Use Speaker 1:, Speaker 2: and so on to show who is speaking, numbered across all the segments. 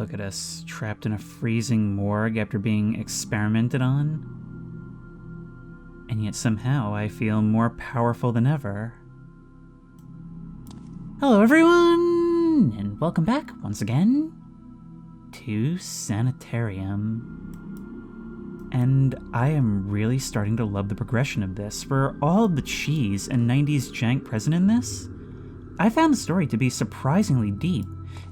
Speaker 1: Look at us, trapped in a freezing morgue after being experimented on. And yet somehow I feel more powerful than ever. Hello everyone, and welcome back once again to Sanitarium. And I am really starting to love the progression of this. For all of the cheese and 90s jank present in this, I found the story to be surprisingly deep,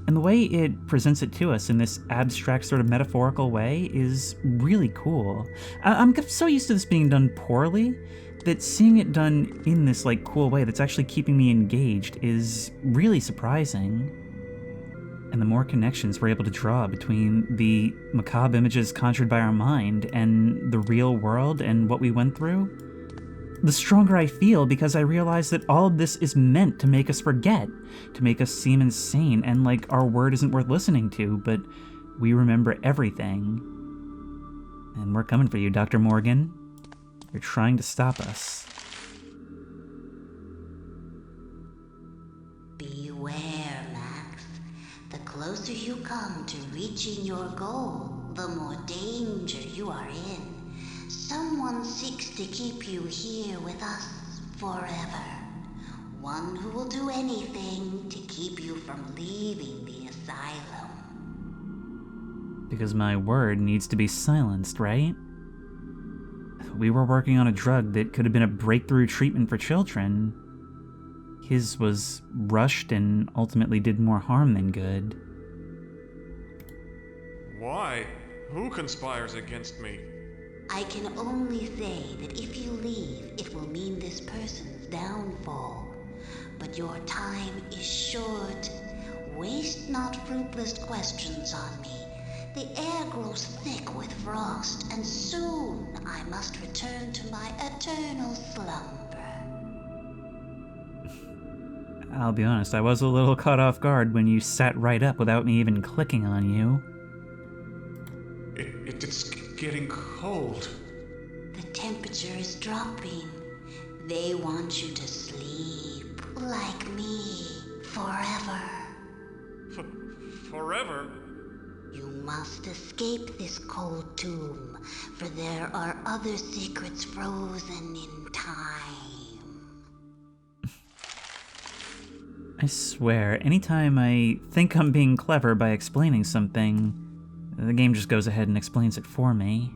Speaker 1: and the way it presents it to us in this abstract sort of metaphorical way is really cool. I'm so used to this being done poorly that seeing it done in this cool way that's actually keeping me engaged is really surprising. And the more connections we're able to draw between the macabre images conjured by our mind and the real world and what we went through, the stronger I feel, because I realize that all of this is meant to make us forget, to make us seem insane and like our word isn't worth listening to, but we remember everything. And we're coming for you, Dr. Morgan. You're trying to stop us.
Speaker 2: Beware, Max. The closer you come to reaching your goal, the more danger you are in. Someone seeks to keep you here with us forever. One who will do anything to keep you from leaving the asylum.
Speaker 1: Because my word needs to be silenced, right? We were working on a drug that could have been a breakthrough treatment for children. His was rushed and ultimately did more harm than good.
Speaker 3: Why? Who conspires against me?
Speaker 2: I can only say that if you leave, it will mean this person's downfall. But your time is short. Waste not fruitless questions on me. The air grows thick with frost, and soon I must return to my eternal slumber.
Speaker 1: I'll be honest, I was a little caught off guard when you sat right up without me even clicking on you.
Speaker 3: It's getting cold.
Speaker 2: The temperature is dropping. They want you to sleep, like me, forever.
Speaker 3: Forever?
Speaker 2: You must escape this cold tomb, for there are other secrets frozen in time.
Speaker 1: I swear, anytime I think I'm being clever by explaining something, the game just goes ahead and explains it for me.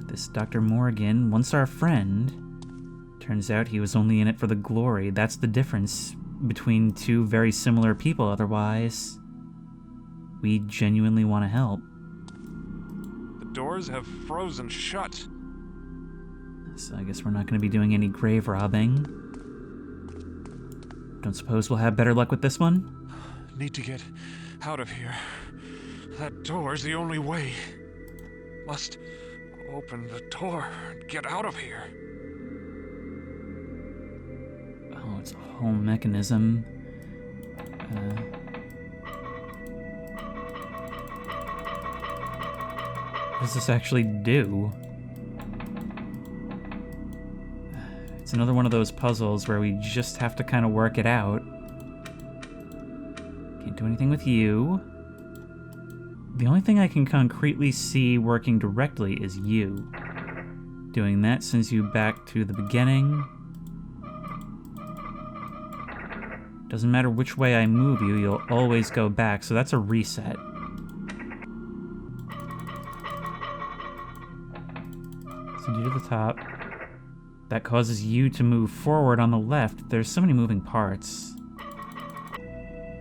Speaker 1: This Dr. Morgan, once our friend, turns out he was only in it for the glory. That's the difference between two very similar people otherwise. We genuinely want to help.
Speaker 3: The doors have frozen shut.
Speaker 1: So I guess we're not going to be doing any grave robbing. Don't suppose we'll have better luck with this one?
Speaker 3: Need to get out of here. That door's the only way. Must open the door and get out of here.
Speaker 1: Oh, it's a whole mechanism. What does this actually do? It's another one of those puzzles where we just have to kind of work it out. Can't do anything with you. The only thing I can concretely see working directly is you. Doing that sends you back to the beginning. Doesn't matter which way I move you, you'll always go back, so that's a reset. Send you to the top. That causes you to move forward on the left. There's so many moving parts.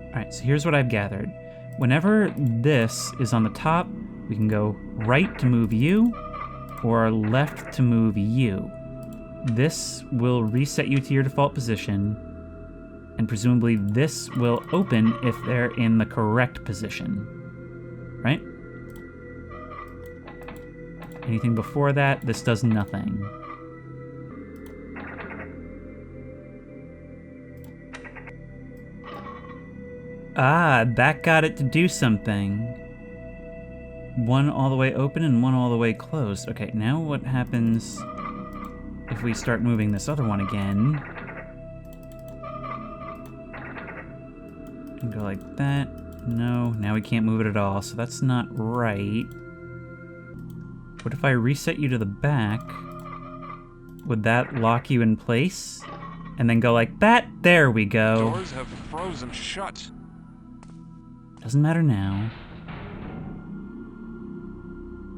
Speaker 1: Alright, so here's what I've gathered. Whenever this is on the top, we can go right to move you, or left to move you. This will reset you to your default position, and presumably this will open if they're in the correct position. Right? Anything before that, this does nothing. Ah, that got it to do something. One all the way open and one all the way closed. Okay, now what happens if we start moving this other one again? And go like that. No, now we can't move it at all, so that's not right. What if I reset you to the back? Would that lock you in place? And then go like that? There we go.
Speaker 3: Doors have frozen shut.
Speaker 1: Doesn't matter now.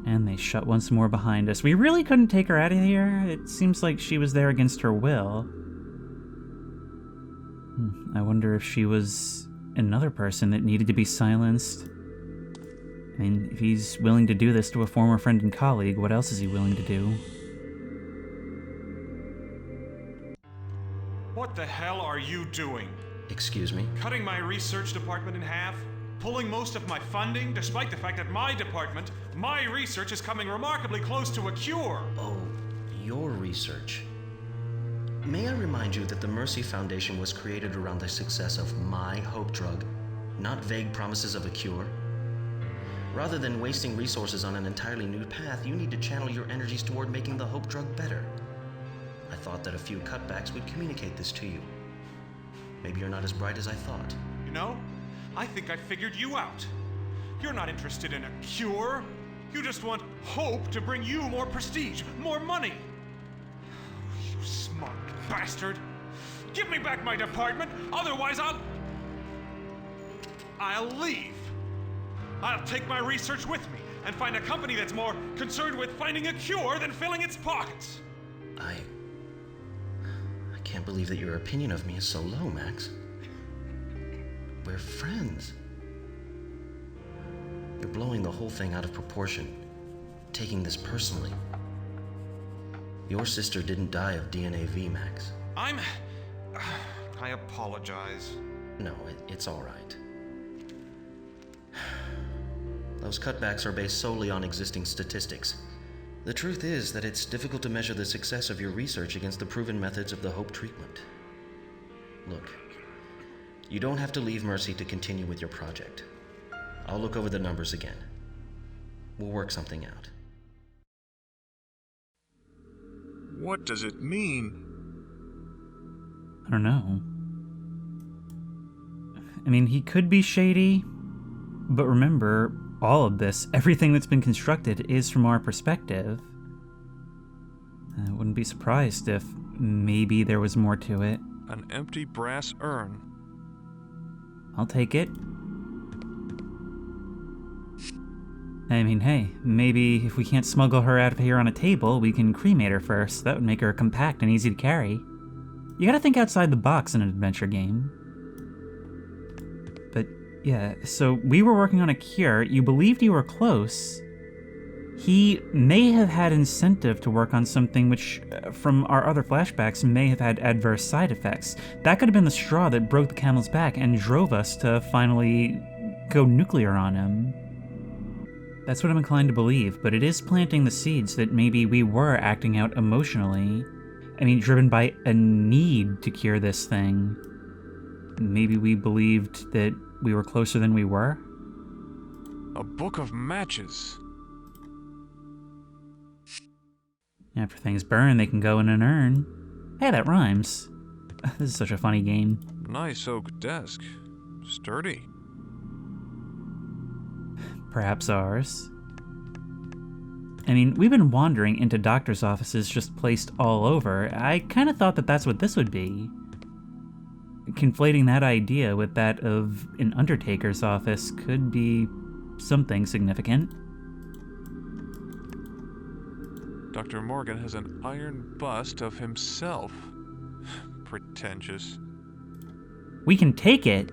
Speaker 1: And they shut once more behind us. We really couldn't take her out of here. It seems like she was there against her will. I wonder if she was another person that needed to be silenced. I mean, if he's willing to do this to a former friend and colleague, what else is he willing to do?
Speaker 4: What the hell are you doing?
Speaker 5: Excuse me?
Speaker 4: Cutting my research department in half? Pulling most of my funding, despite the fact that my department, my research is coming remarkably close to a cure?
Speaker 5: Oh, your research. May I remind you that the Mercy Foundation was created around the success of my hope drug, not vague promises of a cure? Rather than wasting resources on an entirely new path, you need to channel your energies toward making the hope drug better. I thought that a few cutbacks would communicate this to you. Maybe you're not as bright as I thought.
Speaker 4: You know, I think I figured you out. You're not interested in a cure. You just want hope to bring you more prestige, more money. You smart bastard. Give me back my department, otherwise I'll leave. I'll take my research with me and find a company that's more concerned with finding a cure than filling its pockets.
Speaker 5: I can't believe that your opinion of me is so low, Max. We're friends. You're blowing the whole thing out of proportion, taking this personally. Your sister didn't die of DNAV, Max.
Speaker 4: I apologize.
Speaker 5: No, it's all right. Those cutbacks are based solely on existing statistics. The truth is that it's difficult to measure the success of your research against the proven methods of the hope treatment. Look, you don't have to leave Mercy to continue with your project. I'll look over the numbers again. We'll work something out.
Speaker 3: What does it mean?
Speaker 1: I don't know. I mean, he could be shady, but remember, all of this, everything that's been constructed, is from our perspective. I wouldn't be surprised if maybe there was more to it.
Speaker 3: An empty brass urn.
Speaker 1: I'll take it. I mean, hey, maybe if we can't smuggle her out of here on a table, we can cremate her first. That would make her compact and easy to carry. You gotta think outside the box in an adventure game. But yeah, so we were working on a cure, you believed you were close. He may have had incentive to work on something which, from our other flashbacks, may have had adverse side effects. That could have been the straw that broke the camel's back and drove us to finally go nuclear on him. That's what I'm inclined to believe, but it is planting the seeds that maybe we were acting out emotionally. I mean, driven by a need to cure this thing. Maybe we believed that we were closer than we were?
Speaker 3: A book of matches.
Speaker 1: After things burn, they can go in an urn. Hey, that rhymes. This is such a funny game.
Speaker 3: Nice oak desk. Sturdy.
Speaker 1: Perhaps ours. I mean, we've been wandering into doctors' offices just placed all over. I kind of thought that that's what this would be. Conflating that idea with that of an undertaker's office could be something significant.
Speaker 3: Dr. Morgan has an iron bust of himself. Pretentious.
Speaker 1: We can take it!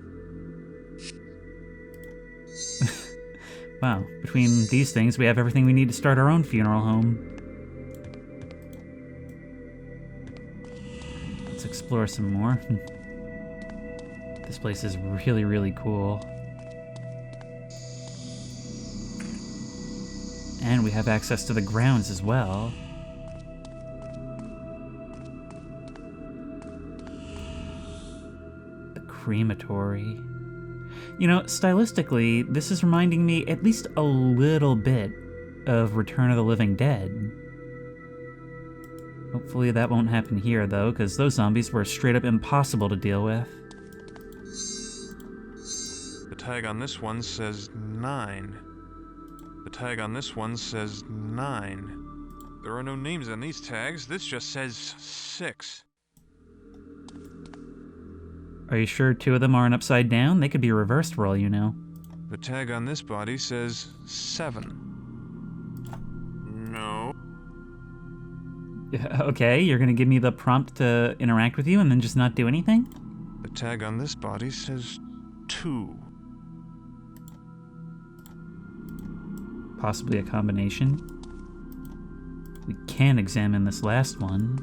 Speaker 1: Wow, between these things, we have everything we need to start our own funeral home. Let's explore some more. This place is really, really cool. And we have access to the grounds as well. The crematory. You know, stylistically, this is reminding me at least a little bit of Return of the Living Dead. Hopefully that won't happen here, though, because those zombies were straight up impossible to deal with.
Speaker 3: The tag on this one says 9. The tag on this one says 9. There are no names on these tags. This just says 6.
Speaker 1: Are you sure 2 of them aren't upside down? They could be reversed for all you know.
Speaker 3: The tag on this body says 7. No.
Speaker 1: Okay, you're gonna give me the prompt to interact with you and then just not do anything?
Speaker 3: The tag on this body says 2.
Speaker 1: Possibly a combination. We can examine this last one.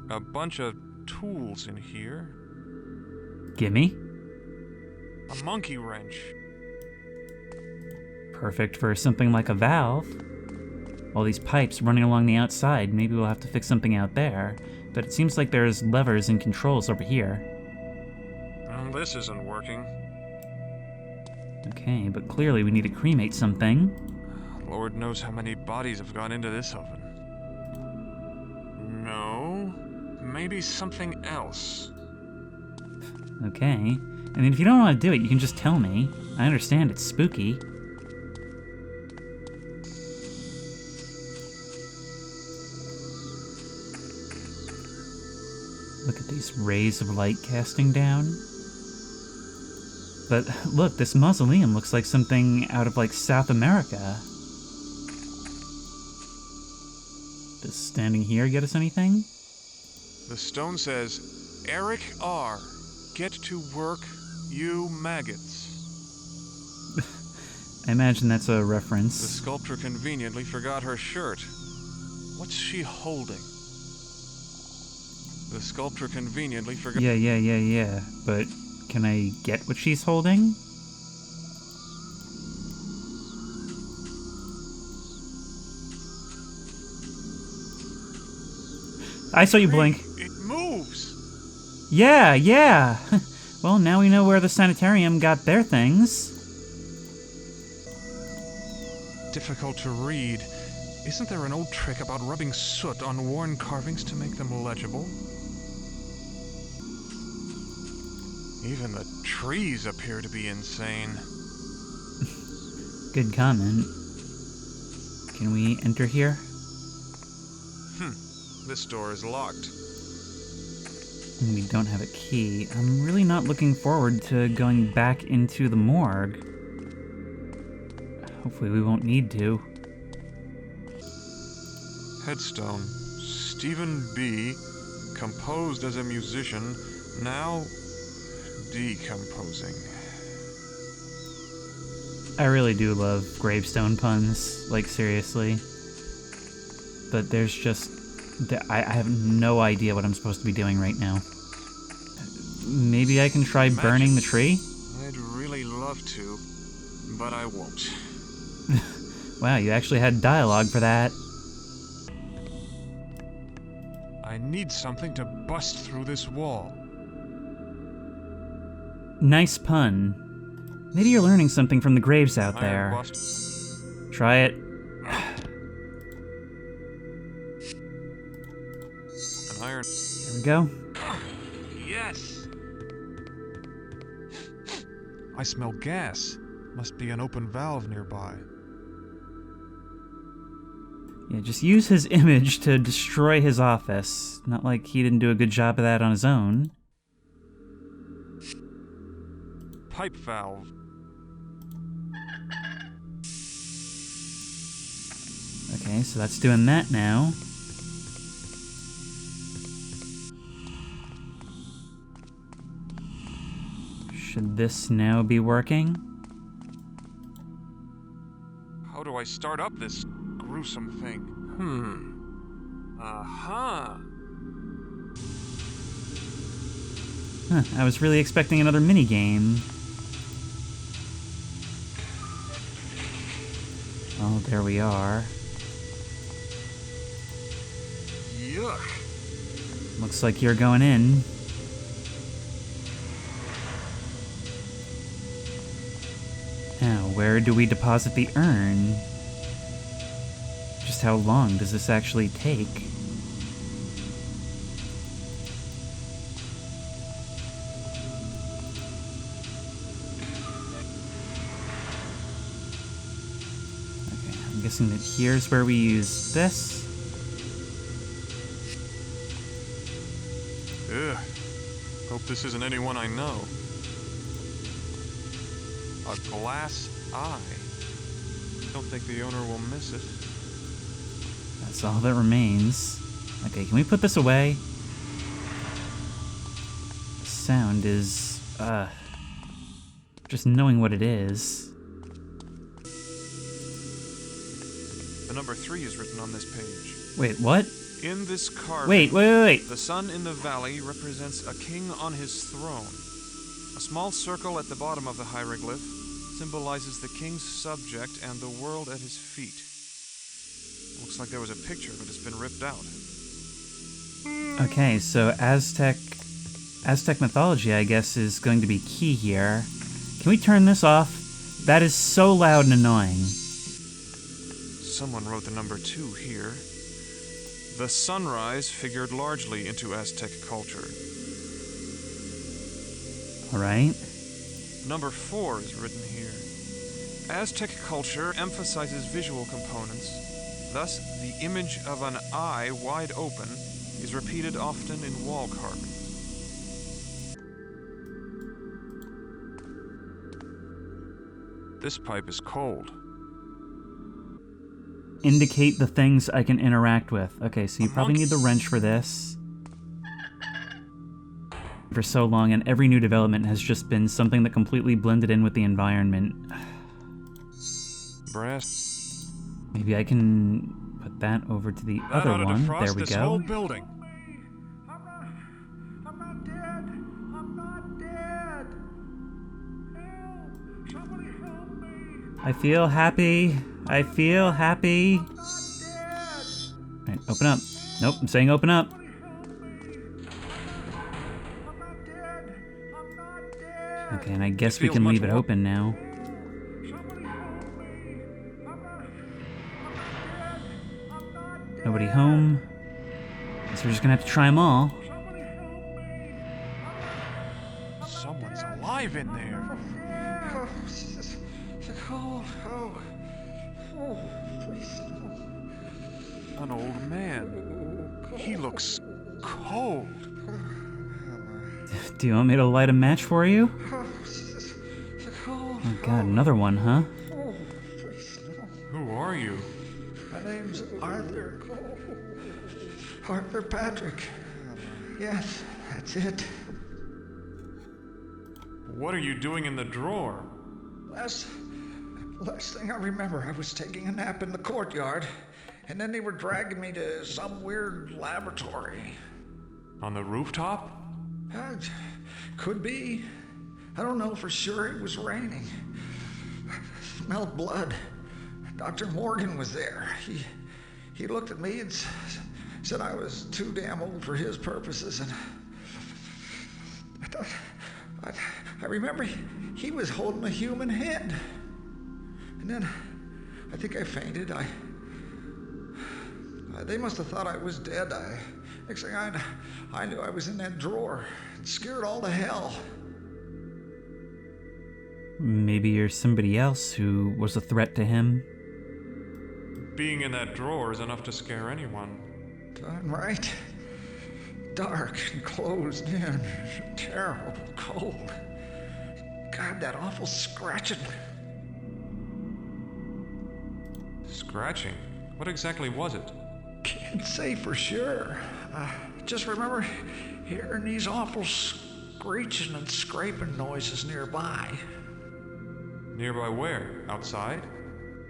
Speaker 3: A bunch of tools in here.
Speaker 1: Gimme.
Speaker 3: A monkey wrench.
Speaker 1: Perfect for something like a valve. All these pipes running along the outside, maybe we'll have to fix something out there. But it seems like there's levers and controls over here.
Speaker 3: Well, this isn't working.
Speaker 1: Okay, but clearly we need to cremate something.
Speaker 3: Lord knows how many bodies have gone into this oven. No, maybe something else.
Speaker 1: Okay. I mean, if you don't want to do it, you can just tell me. I understand it's spooky. Look at these rays of light casting down. But look, this mausoleum looks like something out of, like, South America. Does standing here get us anything?
Speaker 3: The stone says, Eric R. Get to work, you maggots.
Speaker 1: I imagine that's a
Speaker 3: The
Speaker 1: reference.
Speaker 3: sculptor conveniently forgot her shirt. What's she holding? The sculptor conveniently forgot...
Speaker 1: Yeah. But can I get what she's holding? I saw you blink.
Speaker 3: It moves!
Speaker 1: Yeah. Well, now we know where the Sanitarium got their things.
Speaker 3: Difficult to read. Isn't there an old trick about rubbing soot on worn carvings to make them legible? Even the trees appear to be insane.
Speaker 1: Good comment. Can we enter here?
Speaker 3: This door is locked.
Speaker 1: We don't have a key. I'm really not looking forward to going back into the morgue. Hopefully we won't need to.
Speaker 3: Headstone. Stephen B. Composed as a musician, now decomposing.
Speaker 1: I really do love gravestone puns, like seriously. But there's just... I have no idea what I'm supposed to be doing right now. Maybe I can try burning the tree?
Speaker 3: I'd really love to, but I won't.
Speaker 1: Wow, you actually had dialogue for that.
Speaker 3: I need something to bust through this wall.
Speaker 1: Nice pun. Maybe you're learning something from the graves out there.
Speaker 3: Iron bust.
Speaker 1: Try it.
Speaker 3: An iron.
Speaker 1: There we go.
Speaker 3: Yes! I smell gas. Must be an open valve nearby.
Speaker 1: Yeah, just use his image to destroy his office. Not like he didn't do a good job of that on his own.
Speaker 3: Pipe valve.
Speaker 1: Okay, so that's doing that now. Should this now be working?
Speaker 3: How do I start up this gruesome thing? Aha!
Speaker 1: Huh, I was really expecting another minigame. Oh, there we are.
Speaker 3: Yuck!
Speaker 1: Looks like you're going in. Now, where do we deposit the urn? Just how long does this actually take? I'm guessing that here's where we use this.
Speaker 3: Ugh. Hope this isn't anyone I know. A glass eye. Don't think the owner will miss it.
Speaker 1: That's all that remains. Okay, can we put this away? The sound is, just knowing what it is.
Speaker 3: The number 3 is written on this page.
Speaker 1: Wait, what?
Speaker 3: In this carving,
Speaker 1: Wait.
Speaker 3: the sun in the valley represents a king on his throne. A small circle at the bottom of the hieroglyph symbolizes the king's subject and the world at his feet. Looks like there was a picture, but it's been ripped out.
Speaker 1: Okay, so Aztec mythology, I guess, is going to be key here. Can we turn this off? That is so loud and annoying.
Speaker 3: Someone wrote the number 2 here. The sunrise figured largely into Aztec culture.
Speaker 1: All right.
Speaker 3: Number 4 is written here. Aztec culture emphasizes visual components. Thus, the image of an eye wide open is repeated often in wall carving. This pipe is cold.
Speaker 1: Indicate the things I can interact with. Okay, so you probably need the wrench for this. For so long, and every new development has just been something that completely blended in with the environment.
Speaker 3: Brass.
Speaker 1: Maybe I can put that over to the other one. There we
Speaker 3: This
Speaker 1: go.
Speaker 3: whole building.
Speaker 6: I'm not dead. I'm not dead. Help! Somebody help me.
Speaker 1: I feel happy. I feel happy.
Speaker 6: I'm not dead.
Speaker 1: Alright, open up. Nope, I'm saying open up.
Speaker 6: Somebody help me. I'm not dead. I'm not dead.
Speaker 1: Okay, and I guess
Speaker 3: It
Speaker 1: we
Speaker 3: feels
Speaker 1: can
Speaker 3: much
Speaker 1: leave it
Speaker 3: more-
Speaker 1: open now.
Speaker 6: Somebody help me. I'm not dead. I'm not dead.
Speaker 1: Nobody home. Guess we're just gonna have to try them all.
Speaker 6: Somebody help me.
Speaker 3: Someone's alive in there.
Speaker 6: Oh, it's cold. Oh, please no.
Speaker 3: An old man. He looks cold.
Speaker 1: Do you want me to light a match for you?
Speaker 6: Oh, it's cold.
Speaker 1: Oh god, another one, huh?
Speaker 6: Oh, please no.
Speaker 3: Who are you?
Speaker 6: My name's Arthur. Arthur Patrick. Yes, that's it.
Speaker 3: What are you doing in the drawer?
Speaker 6: Last thing I remember, I was taking a nap in the courtyard, and then they were dragging me to some weird laboratory.
Speaker 3: On the rooftop?
Speaker 6: Could be. I don't know for sure. It was raining. Smelled blood. Dr. Morgan was there. He looked at me and said I was too damn old for his purposes, and I remember he was holding a human head. And then I think I fainted. They must have thought I was dead. Next thing I knew I was in that drawer. Scared all to hell.
Speaker 1: Maybe you're somebody else who was a threat to him.
Speaker 3: Being in that drawer is enough to scare anyone.
Speaker 6: Darn right. Dark and closed in. Terrible cold. God, that awful scratching.
Speaker 3: Scratching? What exactly was it?
Speaker 6: Can't say for sure. Just remember hearing these awful screeching and scraping noises nearby.
Speaker 3: Nearby where? Outside?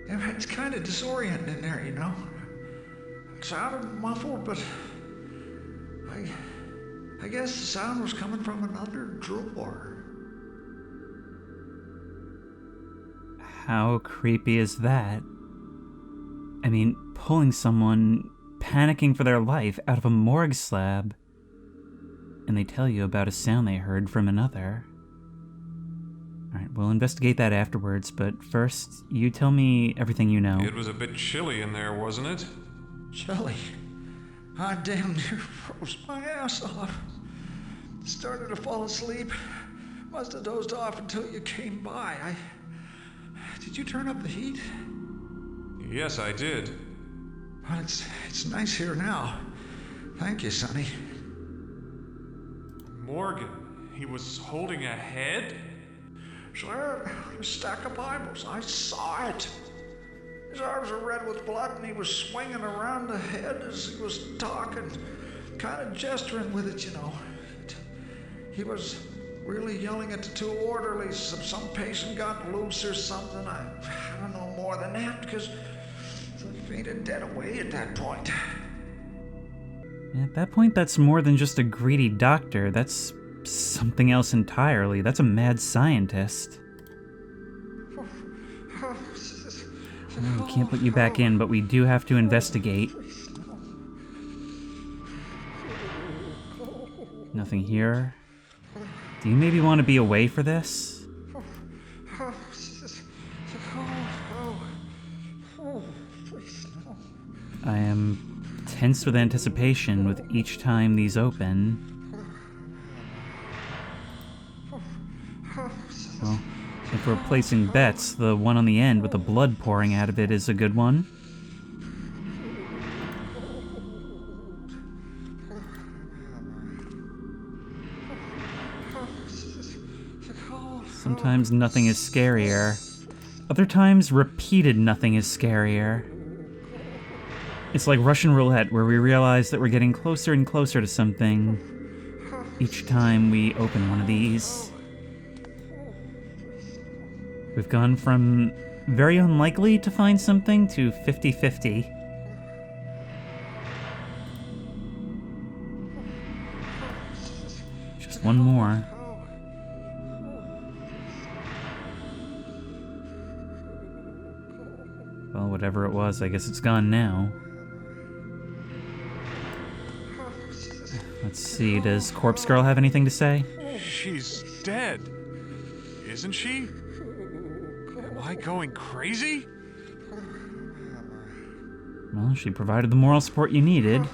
Speaker 6: Yeah, it's kind of disorienting in there, you know. It sounded muffled, but I guess the sound was coming from another drawer.
Speaker 1: How creepy is that? I mean, pulling someone panicking for their life out of a morgue slab, and they tell you about a sound they heard from another. Alright, we'll investigate that afterwards, but first, you tell me everything you know.
Speaker 3: It was a bit chilly in there, wasn't it?
Speaker 6: Chilly. I damn near froze my ass off. Started to fall asleep. Must have dozed off until you came by. Did you turn up the heat?
Speaker 3: Yes, I did.
Speaker 6: Well, it's nice here now. Thank you, Sonny.
Speaker 3: Morgan, he was holding a head?
Speaker 6: Sir, a stack of Bibles. I saw it. His arms were red with blood, and he was swinging around the head as he was talking, kind of gesturing with it, you know. He was really yelling at the two orderlies if some patient got loose or something. I don't know more than that, because he fainted dead away at that point.
Speaker 1: At that point, that's more than just a greedy doctor. That's something else entirely. That's a mad scientist. We can't put you back in, but we do have to investigate. Nothing here. Do you maybe want to be away for this? I am tense with anticipation with each time these open. Well, if we're placing bets, the one on the end with the blood pouring out of it is a good one. Sometimes nothing is scarier. Other times, repeated nothing is scarier. It's like Russian roulette, where we realize that we're getting closer and closer to something each time we open one of these. We've gone from very unlikely to find something to 50-50. Just one more. Well, whatever it was, I guess it's gone now. Let's see, does Corpse Girl have anything to say?
Speaker 3: She's dead. Isn't she? Am I going crazy?
Speaker 1: Well, she provided the moral support you needed.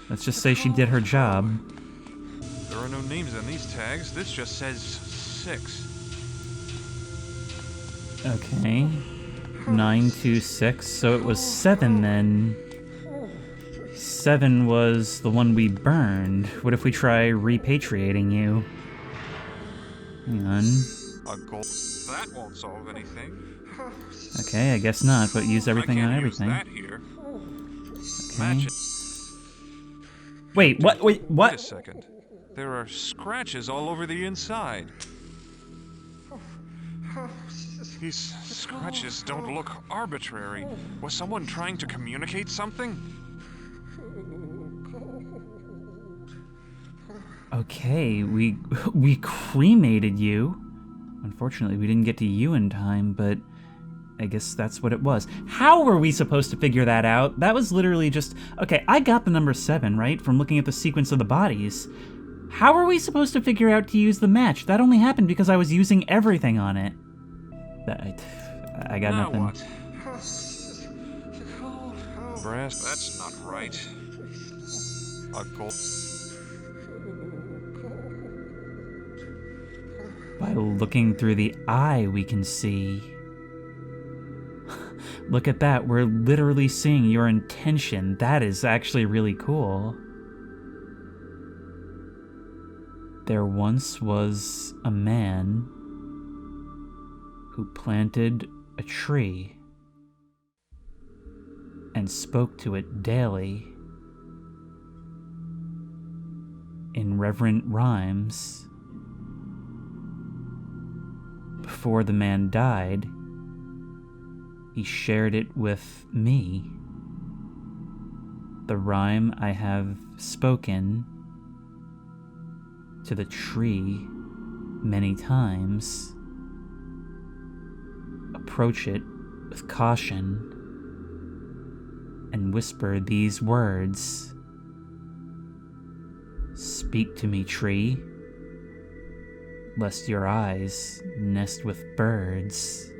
Speaker 1: Let's just say she did her job.
Speaker 3: There are no names on these tags. This just says 6.
Speaker 1: Okay. 926, so it was 7 then. 7 was the one we burned. What if we try repatriating you? Hang on.
Speaker 3: A gold. That won't solve anything.
Speaker 1: Okay, I guess not, but use everything on everything.
Speaker 3: I can't use that here.
Speaker 1: Okay.
Speaker 3: Match it.
Speaker 1: Wait, what? Wait,
Speaker 3: Wait a
Speaker 1: what?
Speaker 3: second. There are scratches all over the inside. These scratches don't look arbitrary. Was someone trying to communicate something?
Speaker 1: Okay, we cremated you. Unfortunately, we didn't get to you in time, but I guess that's what it was. How were we supposed to figure that out? That was literally just... Okay, I got the number 7, right? From looking at the sequence of the bodies. How are we supposed to figure out to use the match? That only happened because I was using everything on it. I got
Speaker 3: now
Speaker 1: nothing.
Speaker 3: What? Brass, that's not right. A gold.
Speaker 1: By looking through the eye, we can see. Look at that, we're literally seeing your intention. That is actually really cool. There once was a man who planted a tree and spoke to it daily in reverent rhymes. Before the man died, he shared it with me. The rhyme I have spoken to the tree many times. Approach it with caution and whisper these words. Speak to me, tree, lest your eyes nest with birds.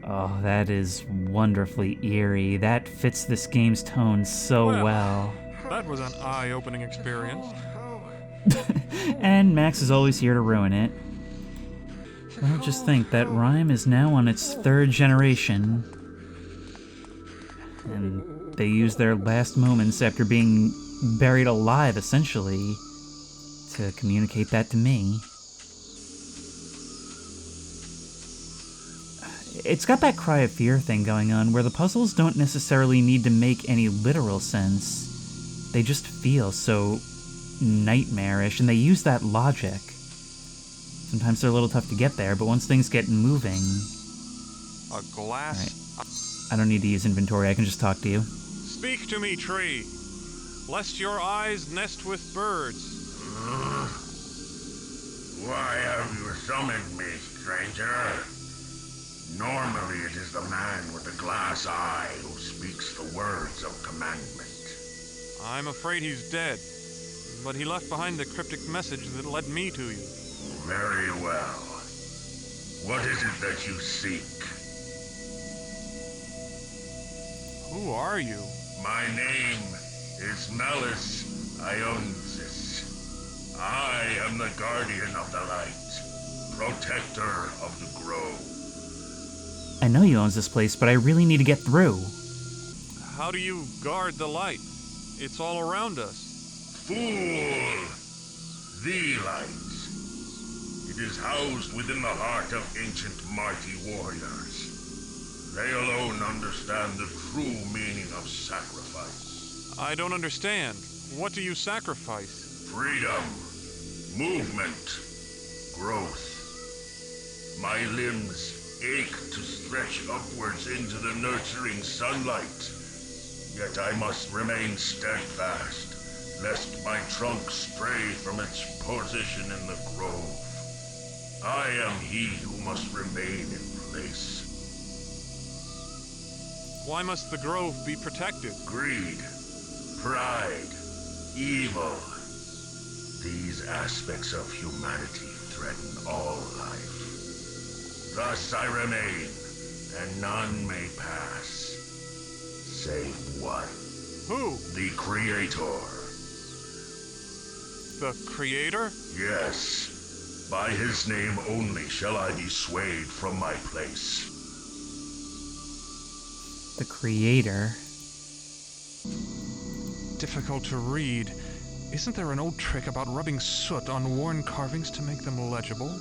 Speaker 1: Oh, that is wonderfully eerie. That fits this game's tone so well.
Speaker 3: That was an eye-opening experience.
Speaker 1: And Max is always here to ruin it. Well, just think, that rhyme is now on its 3rd generation. And they use their last moments after being buried alive, essentially, to communicate that to me. It's got that cry of fear thing going on, where the puzzles don't necessarily need to make any literal sense. They just feel so nightmarish, and they use that logic. Sometimes they're a little tough to get there, but once things get moving...
Speaker 3: A glass...
Speaker 1: Right. I don't need to use inventory, I can just talk to you.
Speaker 3: Speak to me, tree, lest your eyes nest with birds.
Speaker 7: Why have you summoned me, stranger? Normally it is the man with the glass eye who speaks the words of commandment.
Speaker 3: I'm afraid he's dead, but he left behind the cryptic message that led me to you.
Speaker 7: Very well. What is it that you seek?
Speaker 3: Who are you?
Speaker 7: My name is Malus. I am the guardian of the light, protector of the grove.
Speaker 1: I know he owns this place, but I really need to get through.
Speaker 3: How do you guard the light? It's all around us.
Speaker 7: Fool! The light. It is housed within the heart of ancient mighty warriors. They alone understand the true meaning of sacrifice.
Speaker 3: I don't understand. What do you sacrifice?
Speaker 7: Freedom, movement, growth. My limbs ache to stretch upwards into the nurturing sunlight. Yet I must remain steadfast, lest my trunk stray from its position in the grove. I am he who must remain in place.
Speaker 3: Why must the grove be protected?
Speaker 7: Greed, pride, evil. These aspects of humanity threaten all life. Thus I remain, and none may pass, save one.
Speaker 3: Who?
Speaker 7: The Creator.
Speaker 3: The Creator?
Speaker 7: Yes. By his name only shall I be swayed from my place.
Speaker 1: The Creator.
Speaker 3: Difficult to read. Isn't there an old trick about rubbing soot on worn carvings to make them legible?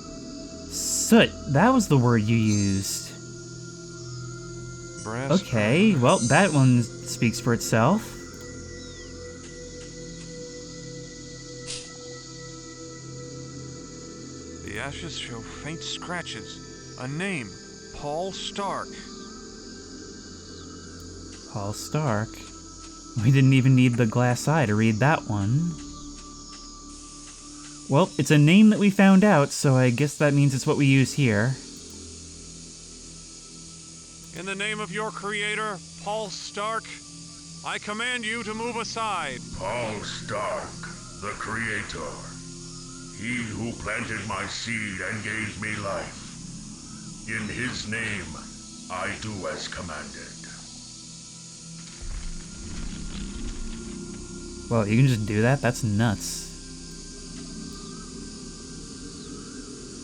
Speaker 1: Soot, that was the word you used.
Speaker 3: Brass.
Speaker 1: Okay, well, that one speaks for itself.
Speaker 3: The ashes show faint scratches. A name, Paul Stark.
Speaker 1: Paul Stark. We didn't even need the glass eye to read that one. Well, it's a name that we found out, so I guess that means it's what we use here.
Speaker 3: In the name of your creator, Paul Stark, I command you to move aside.
Speaker 7: Paul Stark, the Creator. He who planted my seed and gave me life. In his name, I do as commanded.
Speaker 1: Well, you can just do that? That's nuts.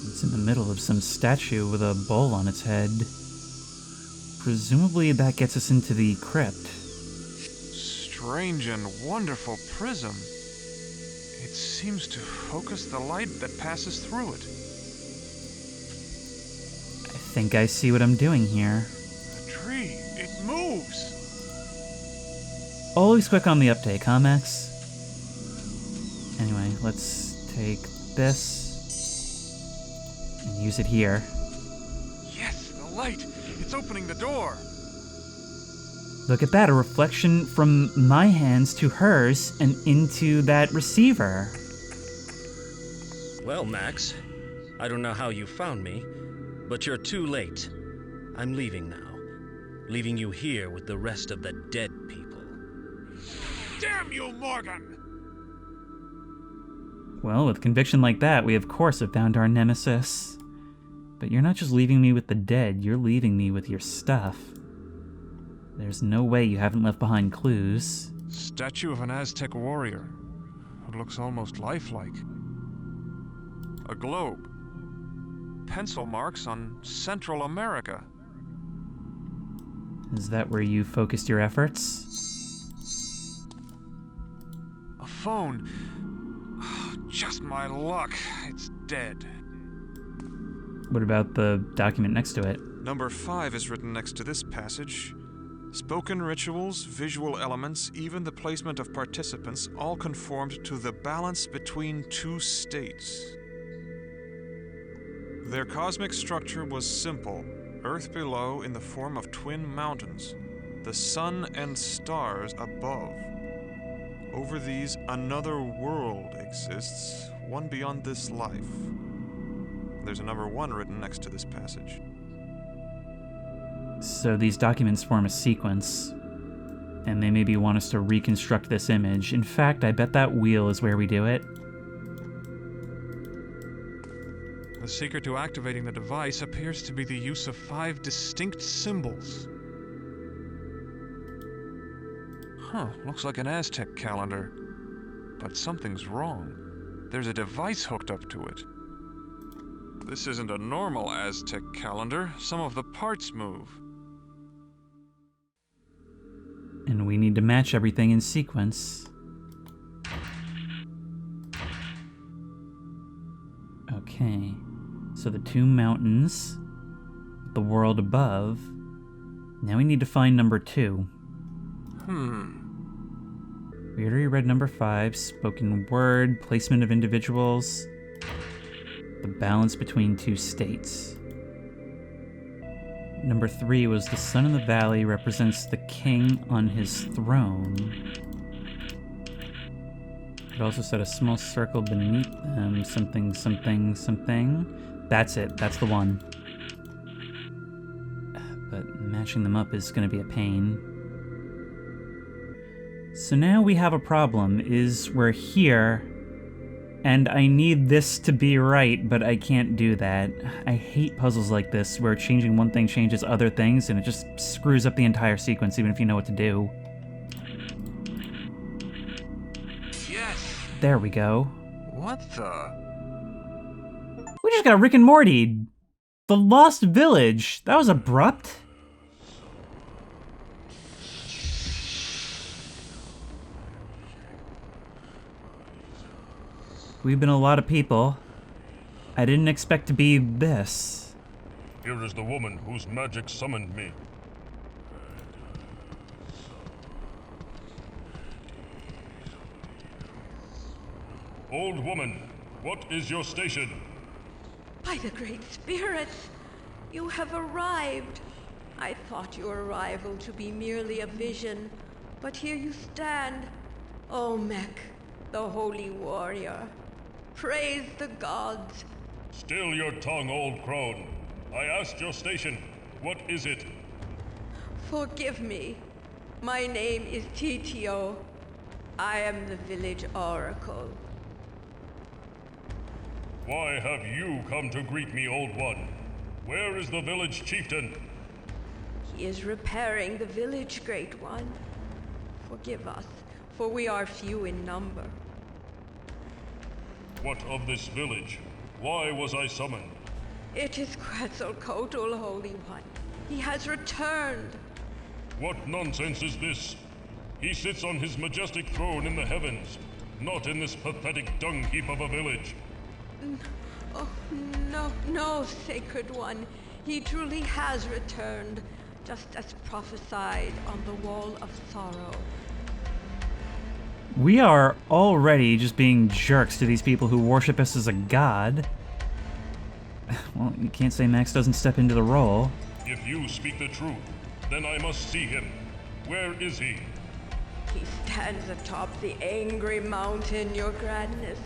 Speaker 1: It's in the middle of some statue with a bowl on its head. Presumably that gets us into the crypt.
Speaker 3: Strange and wonderful prism. It seems to focus the light that passes through it.
Speaker 1: I think I see what I'm doing here.
Speaker 3: The tree, it moves.
Speaker 1: Always quick on the uptake, huh, Max? Anyway, let's take this and use it here.
Speaker 3: Yes, the light. It's opening the door.
Speaker 1: Look at that, a reflection from my hands to hers and into that receiver.
Speaker 5: Well, Max, I don't know how you found me, but you're too late. I'm leaving now. Leaving you here with the rest of the dead people.
Speaker 3: Damn you, Morgan!
Speaker 1: Well, with conviction like that, we of course have found our nemesis. But you're not just leaving me with the dead, you're leaving me with your stuff. There's no way you haven't left behind clues.
Speaker 3: Statue of an Aztec warrior. It looks almost lifelike. A globe. pencil marks on Central America.
Speaker 1: Is that where you focused your efforts?
Speaker 3: A phone. Just my luck. It's dead.
Speaker 1: What about the document next to it?
Speaker 3: Number 5 is written next to this passage. Spoken rituals, visual elements, even the placement of participants all conformed to the balance between two states. Their cosmic structure was simple, Earth below in the form of twin mountains, the sun and stars above. Over these, another world exists, one beyond this life. There's a number 1 written next to this passage.
Speaker 1: So these documents form a sequence, and they maybe want us to reconstruct this image. In fact, I bet that wheel is where we do it.
Speaker 3: The secret to activating the device appears to be the use of 5 distinct symbols. Looks like an Aztec calendar. But something's wrong. There's a device hooked up to it. This isn't a normal Aztec calendar. Some of the parts move.
Speaker 1: And we need to match everything in sequence. Okay. So the 2 mountains, the world above. Now we need to find number 2. We already read number 5, spoken word, placement of individuals, the balance between 2 states. Number 3 was the sun in the valley represents the king on his throne. It also said a small circle beneath them, something, something, something. That's it, that's the one. But matching them up is going to be a pain. So now we have a problem, is we're here, and I need this to be right, but I can't do that. I hate puzzles like this, where changing one thing changes other things, and it just screws up the entire sequence, even if you know what to do.
Speaker 3: Yes!
Speaker 1: There we go.
Speaker 3: What the?
Speaker 1: We just got Rick and Morty! The Lost Village! That was abrupt. We've been a lot of people. I didn't expect to be this.
Speaker 7: Here is the woman whose magic summoned me. Old woman, what is your station?
Speaker 8: By the Great Spirits, you have arrived. I thought your arrival to be merely a vision, but here you stand, Olmec, the holy warrior. Praise the gods.
Speaker 7: Still your tongue, old crone. I asked your station. What is it?
Speaker 8: Forgive me. My name is Titio. I am the village oracle.
Speaker 7: Why have you come to greet me, old one? Where is the village chieftain?
Speaker 8: He is repairing the village, great one. Forgive us, for we are few in number.
Speaker 7: What of this village? Why was I summoned?
Speaker 8: It is Quetzalcoatl, Holy One. He has returned.
Speaker 7: What nonsense is this? He sits on his majestic throne in the heavens, not in this pathetic dung heap of a village.
Speaker 8: Oh, no, Sacred One. He truly has returned, just as prophesied on the Wall of Sorrow.
Speaker 1: We are already just being jerks to these people who worship us as a god. Well, you can't say Max doesn't step into the role.
Speaker 7: If you speak the truth, then I must see him. Where is he?
Speaker 8: He stands atop the angry mountain, your grandness.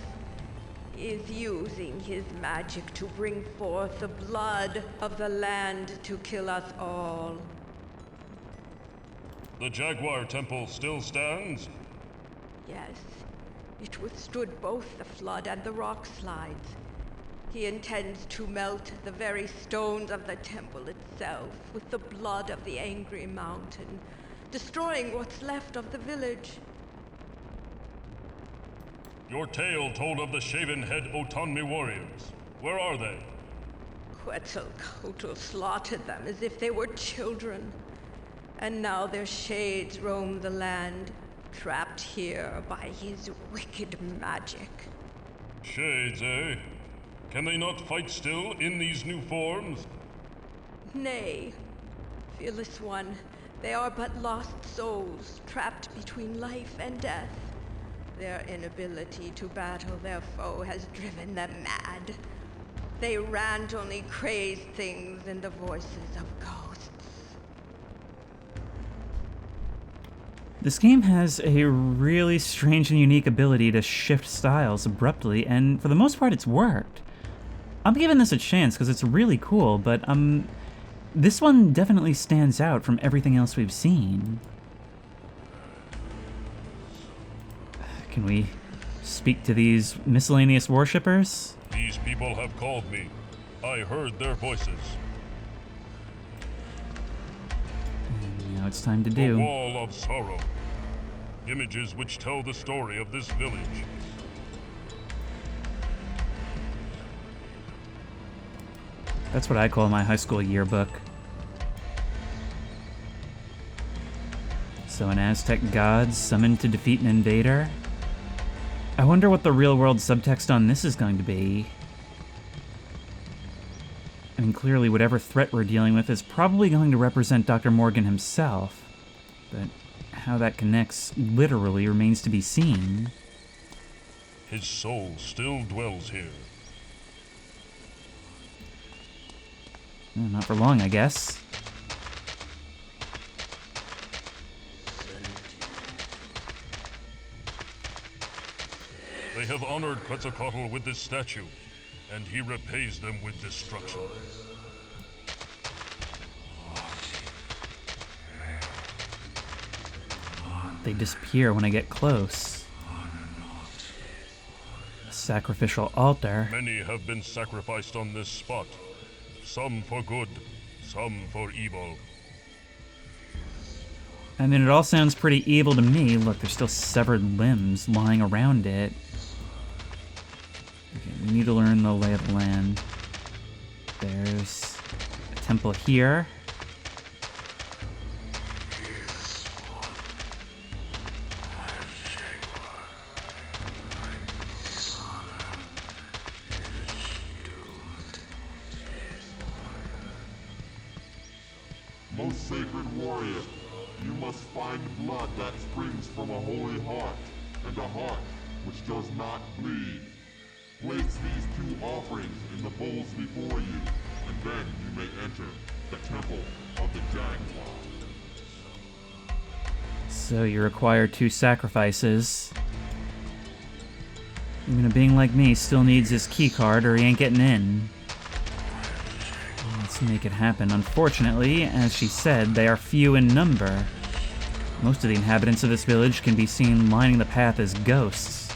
Speaker 8: He is using his magic to bring forth the blood of the land to kill us all.
Speaker 7: The Jaguar Temple still stands?
Speaker 8: Yes, it withstood both the flood and the rock slides. He intends to melt the very stones of the temple itself with the blood of the angry mountain, destroying what's left of the village.
Speaker 7: Your tale told of the shaven-head Otanmi warriors. Where are they?
Speaker 8: Quetzalcoatl slaughtered them as if they were children. And now their shades roam the land, trapped here by his wicked magic.
Speaker 9: Shades, eh? Can they not fight still in these new forms?
Speaker 8: Nay, fearless one, they are but lost souls, trapped between life and death. Their inability to battle their foe has driven them mad. They rant only crazed things in the voices of ghosts.
Speaker 1: This game has a really strange and unique ability to shift styles abruptly, and for the most part it's worked. I'm giving this a chance because it's really cool, but this one definitely stands out from everything else we've seen. Can we speak to these miscellaneous worshippers?
Speaker 9: These people have called me. I heard their voices.
Speaker 1: Now it's time to
Speaker 9: The
Speaker 1: do.
Speaker 9: Wall of Sorrow. Images which tell the story of this village.
Speaker 1: That's what I call my high school yearbook. So an Aztec god summoned to defeat an invader? I wonder what the real-world subtext on this is going to be. I mean, clearly whatever threat we're dealing with is probably going to represent Dr. Morgan himself, but how that connects literally remains to be seen.
Speaker 9: His soul still dwells here.
Speaker 1: Well, not for long, I guess.
Speaker 9: They have honored Quetzalcoatl with this statue, and he repays them with destruction.
Speaker 1: They disappear when I get close. A sacrificial altar.
Speaker 9: Many have been sacrificed on this spot. Some for good, some for evil.
Speaker 1: I mean, it all sounds pretty evil to me. Look, there's still severed limbs lying around it. Okay, we need to learn the lay of the land. There's a temple here.
Speaker 10: Most sacred warrior, you must find blood that springs from a holy heart, and a heart which does not bleed. Place these two offerings in the bowls before you, and then you may enter the temple of the jaguar.
Speaker 1: So you require 2 sacrifices. Even a being like me still needs his keycard or he ain't getting in. Let's make it happen. Unfortunately, as she said, they are few in number. Most of the inhabitants of this village can be seen lining the path as ghosts.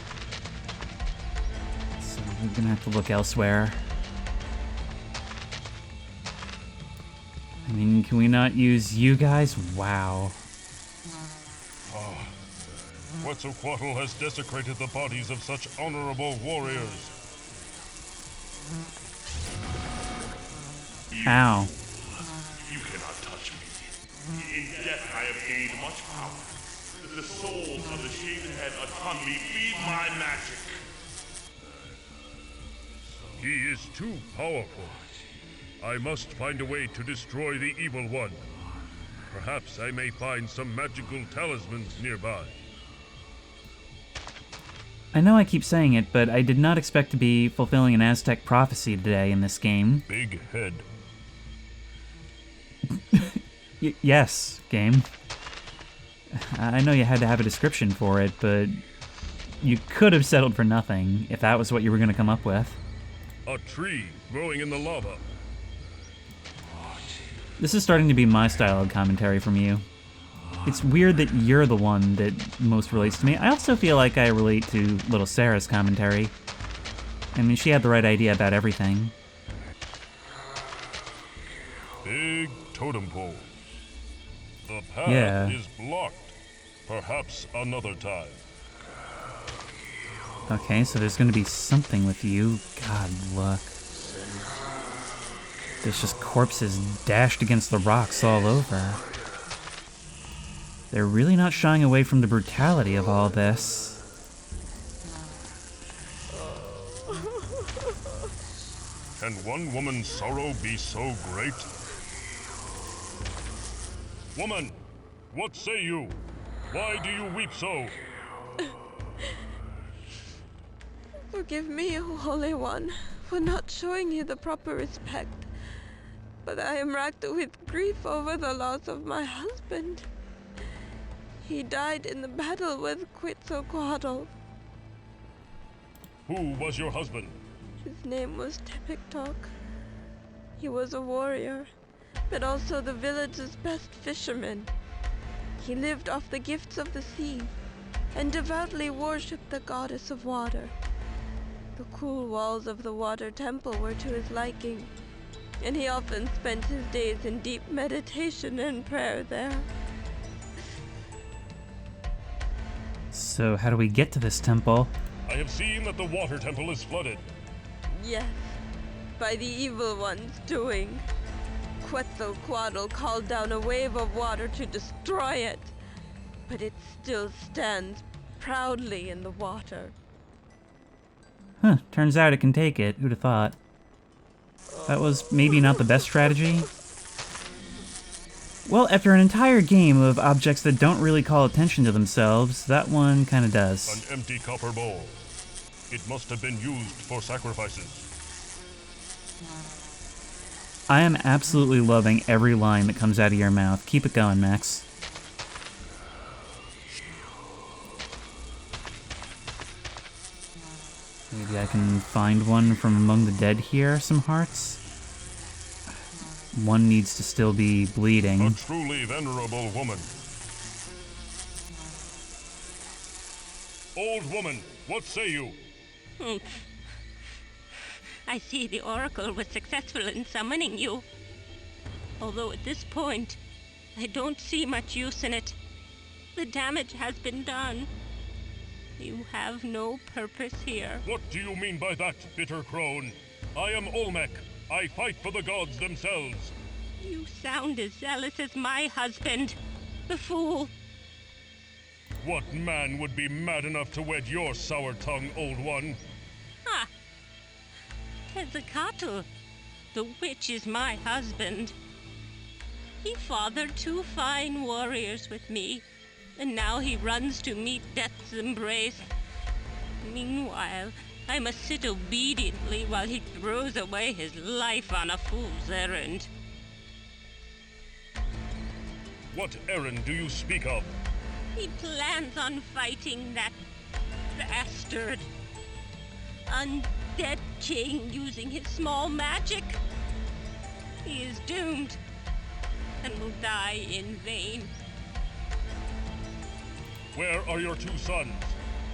Speaker 1: So we're gonna have to look elsewhere. I mean, can we not use you guys? Wow.
Speaker 9: Quetzalcoatl has desecrated the bodies of such honorable warriors.
Speaker 1: Ow.
Speaker 7: You cannot touch me. In death I have gained much power. The souls of the shaven head upon me feed my magic.
Speaker 9: He is too powerful. I must find a way to destroy the evil one. Perhaps I may find some magical talismans nearby.
Speaker 1: I know I keep saying it, but I did not expect to be fulfilling an Aztec prophecy today in this game.
Speaker 9: Big head.
Speaker 1: Yes, game. I know you had to have a description for it, but you could have settled for nothing if that was what you were going to come up with.
Speaker 9: A tree growing in the lava.
Speaker 1: This is starting to be my style of commentary from you. It's weird that you're the one that most relates to me. I also feel like I relate to little Sarah's commentary. I mean, she had the right idea about everything.
Speaker 9: Big totem pole. The path is blocked. Perhaps another time.
Speaker 1: Okay, so there's gonna be something with you. God, look. There's just corpses dashed against the rocks all over. They're really not shying away from the brutality of all this.
Speaker 9: Can one woman's sorrow be so great? Woman, what say you? Why do you weep so?
Speaker 8: Forgive me, O Holy One, for not showing you the proper respect. But I am racked with grief over the loss of my husband. He died in the battle with Quetzalcoatl.
Speaker 9: Who was your husband?
Speaker 8: His name was Tepiktok. He was a warrior, but also the village's best fisherman. He lived off the gifts of the sea, and devoutly worshipped the goddess of water. The cool walls of the water temple were to his liking, and he often spent his days in deep meditation and prayer there.
Speaker 1: So how do we get to this temple?
Speaker 9: I have seen that the water temple is flooded.
Speaker 8: Yes, by the evil one's doing. Quetzalcoatl called down a wave of water to destroy it, but it still stands proudly in the water.
Speaker 1: Huh, turns out it can take it. Who'd have thought? That was maybe not the best strategy. Well, after an entire game of objects that don't really call attention to themselves, that one kinda does.
Speaker 9: An empty copper bowl. It must have been used for sacrifices.
Speaker 1: I am absolutely loving every line that comes out of your mouth. Keep it going, Max. Maybe I can find one from among the dead here, some hearts. One needs to still be bleeding.
Speaker 9: A truly venerable woman. Old woman, what say you?
Speaker 11: I see the Oracle was successful in summoning you. Although at this point, I don't see much use in it. The damage has been done. You have no purpose here.
Speaker 9: What do you mean by that, bitter crone? I am Olmec. I fight for the gods themselves.
Speaker 11: You sound as zealous as my husband. The fool.
Speaker 9: What man would be mad enough to wed your sour tongue, old one?
Speaker 11: Ha! Quetzalcoatl. The witch is my husband. He fathered 2 fine warriors with me, and now he runs to meet death's embrace. Meanwhile, I must sit obediently while he throws away his life on a fool's errand.
Speaker 9: What errand do you speak of?
Speaker 11: He plans on fighting that bastard. Undead king using his small magic. He is doomed and will die in vain.
Speaker 9: Where are your 2 sons?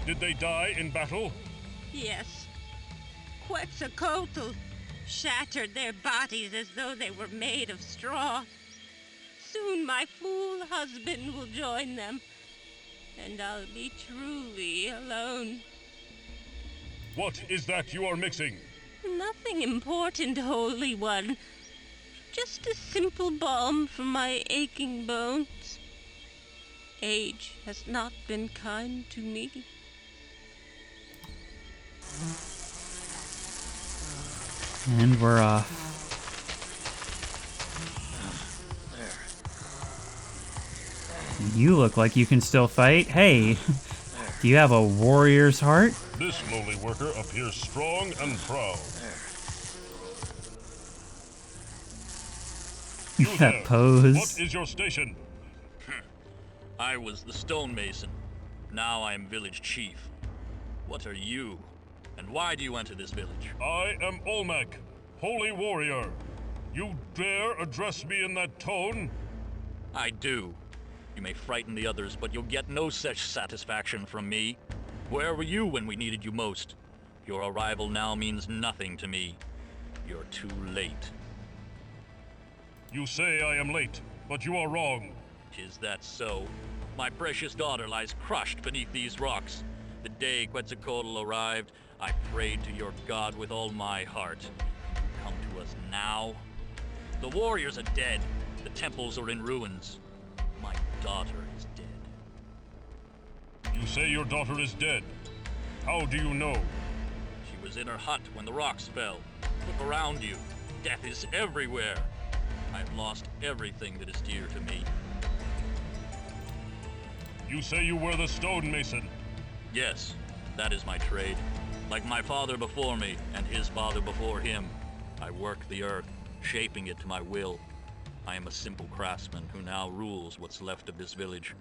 Speaker 9: Did they die in battle?
Speaker 11: Yes. Quetzalcoatl shattered their bodies as though they were made of straw. Soon my fool husband will join them, and I'll be truly alone.
Speaker 9: What is that you are mixing?
Speaker 11: Nothing important, Holy One. Just a simple balm for my aching bones. Age has not been kind to me.
Speaker 1: And we're off. You look like you can still fight. Hey, do you have a warrior's heart?
Speaker 9: This lowly worker appears strong and proud.
Speaker 1: That pose.
Speaker 9: What is your station?
Speaker 12: I was the stonemason. Now I am village chief. What are you? And why do you enter this village?
Speaker 9: I am Olmec, holy warrior. You dare address me in that tone?
Speaker 12: I do. You may frighten the others, but you'll get no such satisfaction from me. Where were you when we needed you most? Your arrival now means nothing to me. You're too late.
Speaker 9: You say I am late, but you are wrong.
Speaker 12: Is that so? My precious daughter lies crushed beneath these rocks. The day Quetzalcoatl arrived, I prayed to your god with all my heart. You come to us now? The warriors are dead. The temples are in ruins. My daughter is dead.
Speaker 9: You say your daughter is dead. How do you know?
Speaker 12: She was in her hut when the rocks fell. Look around you. Death is everywhere. I've lost everything that is dear to me.
Speaker 9: You say you were the stonemason.
Speaker 12: Yes, that is my trade. Like my father before me and his father before him, I work the earth, shaping it to my will. I am a simple craftsman who now rules what's left of this village.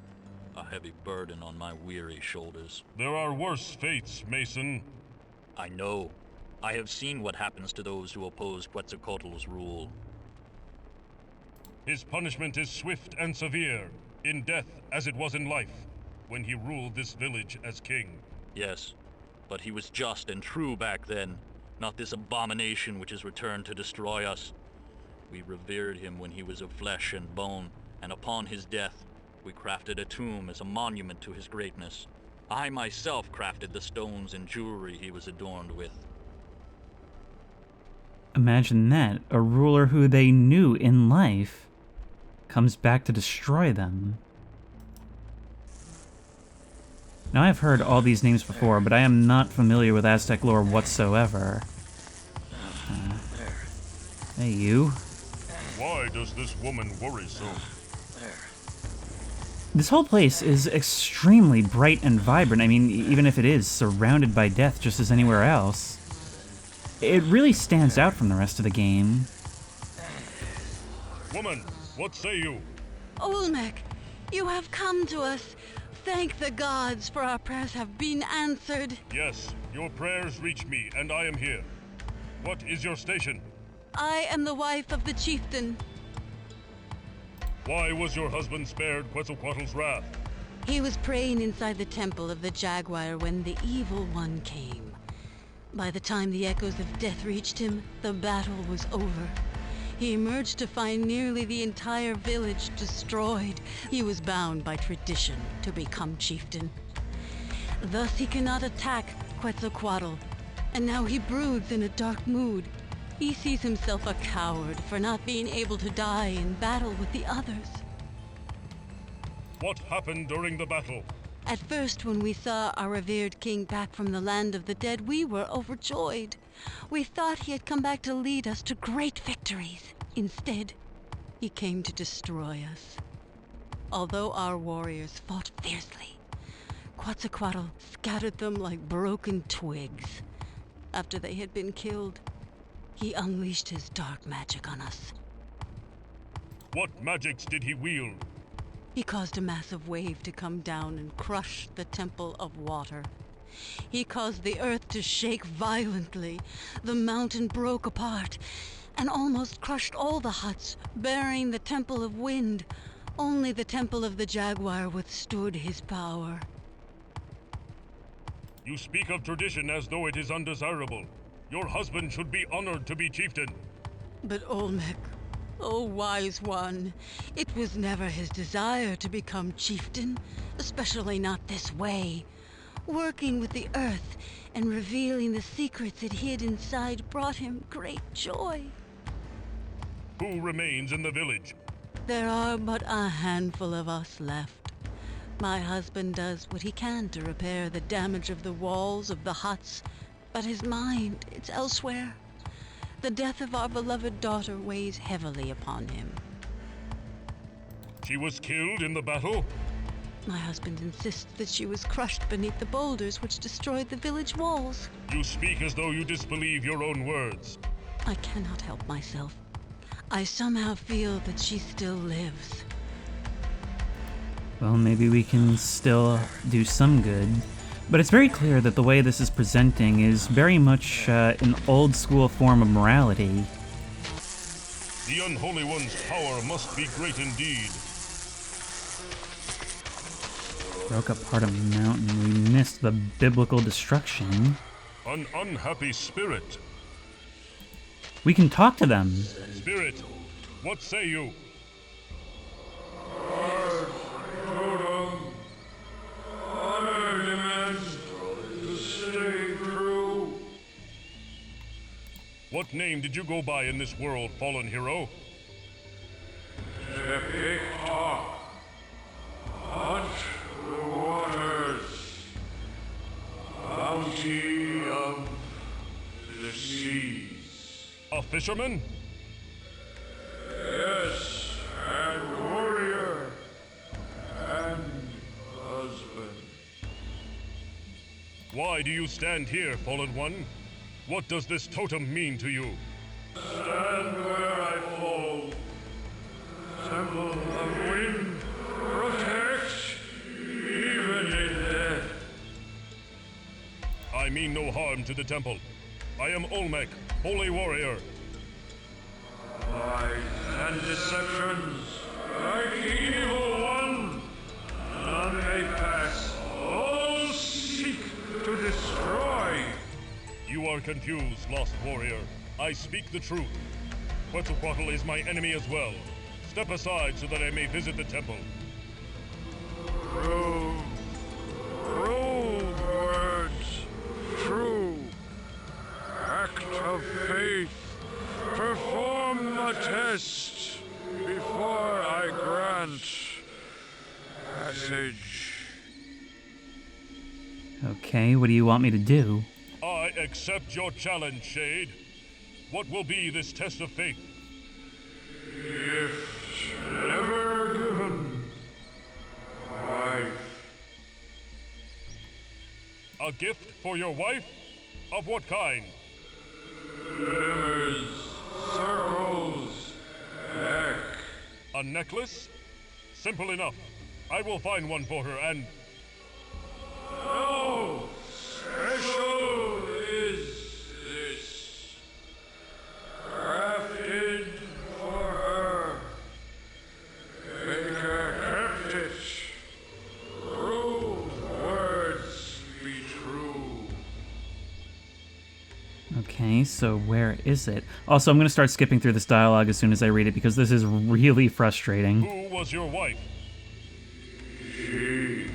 Speaker 12: A heavy burden on my weary shoulders.
Speaker 9: There are worse fates, Mason.
Speaker 12: I know. I have seen what happens to those who oppose Quetzalcoatl's rule.
Speaker 9: His punishment is swift and severe, in death as it was in life, when he ruled this village as king.
Speaker 12: Yes, but he was just and true back then, not this abomination which has returned to destroy us. We revered him when he was of flesh and bone, and upon his death, we crafted a tomb as a monument to his greatness. I myself crafted the stones and jewelry he was adorned with.
Speaker 1: Imagine that, a ruler who they knew in life comes back to destroy them. Now, I've heard all these names before, but I am not familiar with Aztec lore whatsoever. Hey, you.
Speaker 9: Why does this woman worry so?
Speaker 1: This whole place is extremely bright and vibrant. I mean, even if it is surrounded by death just as anywhere else, it really stands out from the rest of the game.
Speaker 9: Woman, what say you?
Speaker 8: Olmec, you have come to us. Thank the gods, for our prayers have been answered.
Speaker 9: Yes, your prayers reach me, and I am here. What is your station?
Speaker 8: I am the wife of the chieftain.
Speaker 9: Why was your husband spared Quetzalcoatl's wrath?
Speaker 8: He was praying inside the temple of the jaguar when the evil one came. By the time the echoes of death reached him, the battle was over. He emerged to find nearly the entire village destroyed. He was bound by tradition to become chieftain. Thus he cannot attack Quetzalcoatl, and now he broods in a dark mood. He sees himself a coward for not being able to die in battle with the others.
Speaker 9: What happened during the battle?
Speaker 8: At first, when we saw our revered king back from the land of the dead, we were overjoyed. We thought he had come back to lead us to great victories. Instead, he came to destroy us. Although our warriors fought fiercely, Quetzalcoatl scattered them like broken twigs. After they had been killed, he unleashed his dark magic on us.
Speaker 9: What magics did he wield?
Speaker 8: He caused a massive wave to come down and crush the Temple of Water. He caused the earth to shake violently. The mountain broke apart and almost crushed all the huts, burying the Temple of Wind. Only the Temple of the Jaguar withstood his power.
Speaker 9: You speak of tradition as though it is undesirable. Your husband should be honored to be chieftain.
Speaker 8: But Olmec, oh wise one, it was never his desire to become chieftain, especially not this way. Working with the earth and revealing the secrets it hid inside brought him great joy.
Speaker 9: Who remains in the village?
Speaker 8: There are but a handful of us left. My husband does what he can to repair the damage of the walls of the huts, but his mind, it's elsewhere. The death of our beloved daughter weighs heavily upon him.
Speaker 9: She was killed in the battle?
Speaker 8: My husband insists that she was crushed beneath the boulders which destroyed the village walls.
Speaker 9: You speak as though you disbelieve your own words.
Speaker 8: I cannot help myself. I somehow feel that she still lives.
Speaker 1: Well, maybe we can still do some good. But it's very clear that the way this is presenting is very much an old-school form of morality.
Speaker 9: The Unholy One's power must be great indeed.
Speaker 1: Broke up part of the mountain. We missed the biblical destruction.
Speaker 9: An unhappy spirit.
Speaker 1: We can talk to them.
Speaker 9: Spirit, what say you? What name did you go by in this world, fallen hero? Epic talk. Hunt the waters. Bounty of the seas. A fisherman? Yes, and warrior, and husband. Why do you stand here, Fallen One? What does this totem mean to you? Stand where I fall. Temple of wind, protect, even in death. I mean no harm to the temple. I am Olmec, holy warrior. Lies and deceptions, like the evil one, none may pass. All seek to destroy. You are confused, lost warrior. I speak the truth. Quetzalcoatl is my enemy as well. Step aside so that I may visit the temple. True words, true act of faith. Perform the test before I grant passage.
Speaker 1: Okay, what do you want me to do?
Speaker 9: I accept your challenge, Shade. What will be this test of faith? Gift never given. Wife. A gift for your wife? Of what kind? Glimmers, circles, neck. A necklace? Simple enough. I will find one for her and... How special is this? Crafted for her. Baker kept it. True words be true.
Speaker 1: Okay, so where is it? Also, I'm going to start skipping through this dialogue as soon as I read it because this is really frustrating.
Speaker 9: Who was your wife? She.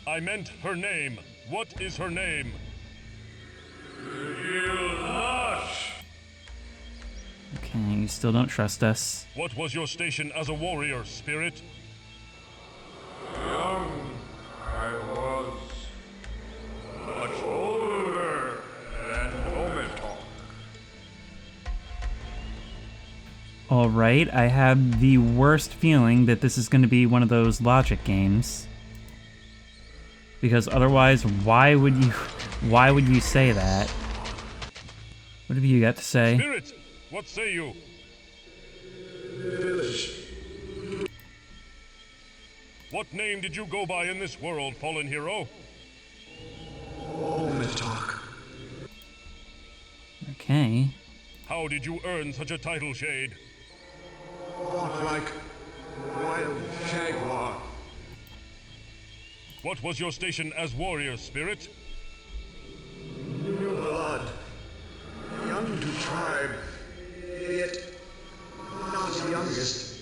Speaker 9: I meant her name. What is her name? Reveal not.
Speaker 1: Okay, you still don't trust us.
Speaker 9: What was your station as a warrior, Spirit? Young I was. Much older than Ometalk.
Speaker 1: Alright, I have the worst feeling that this is going to be one of those logic games. Because otherwise, why would you say that? What have you got to say?
Speaker 9: Spirit, what say you? Village. What name did you go by in this world, fallen hero? Ometalk.
Speaker 1: Okay.
Speaker 9: How did you earn such a title, Shade?
Speaker 6: Walk like wild jaguar.
Speaker 9: What was your station as warrior, Spirit?
Speaker 6: New blood. Young to tribe. Yet not the youngest.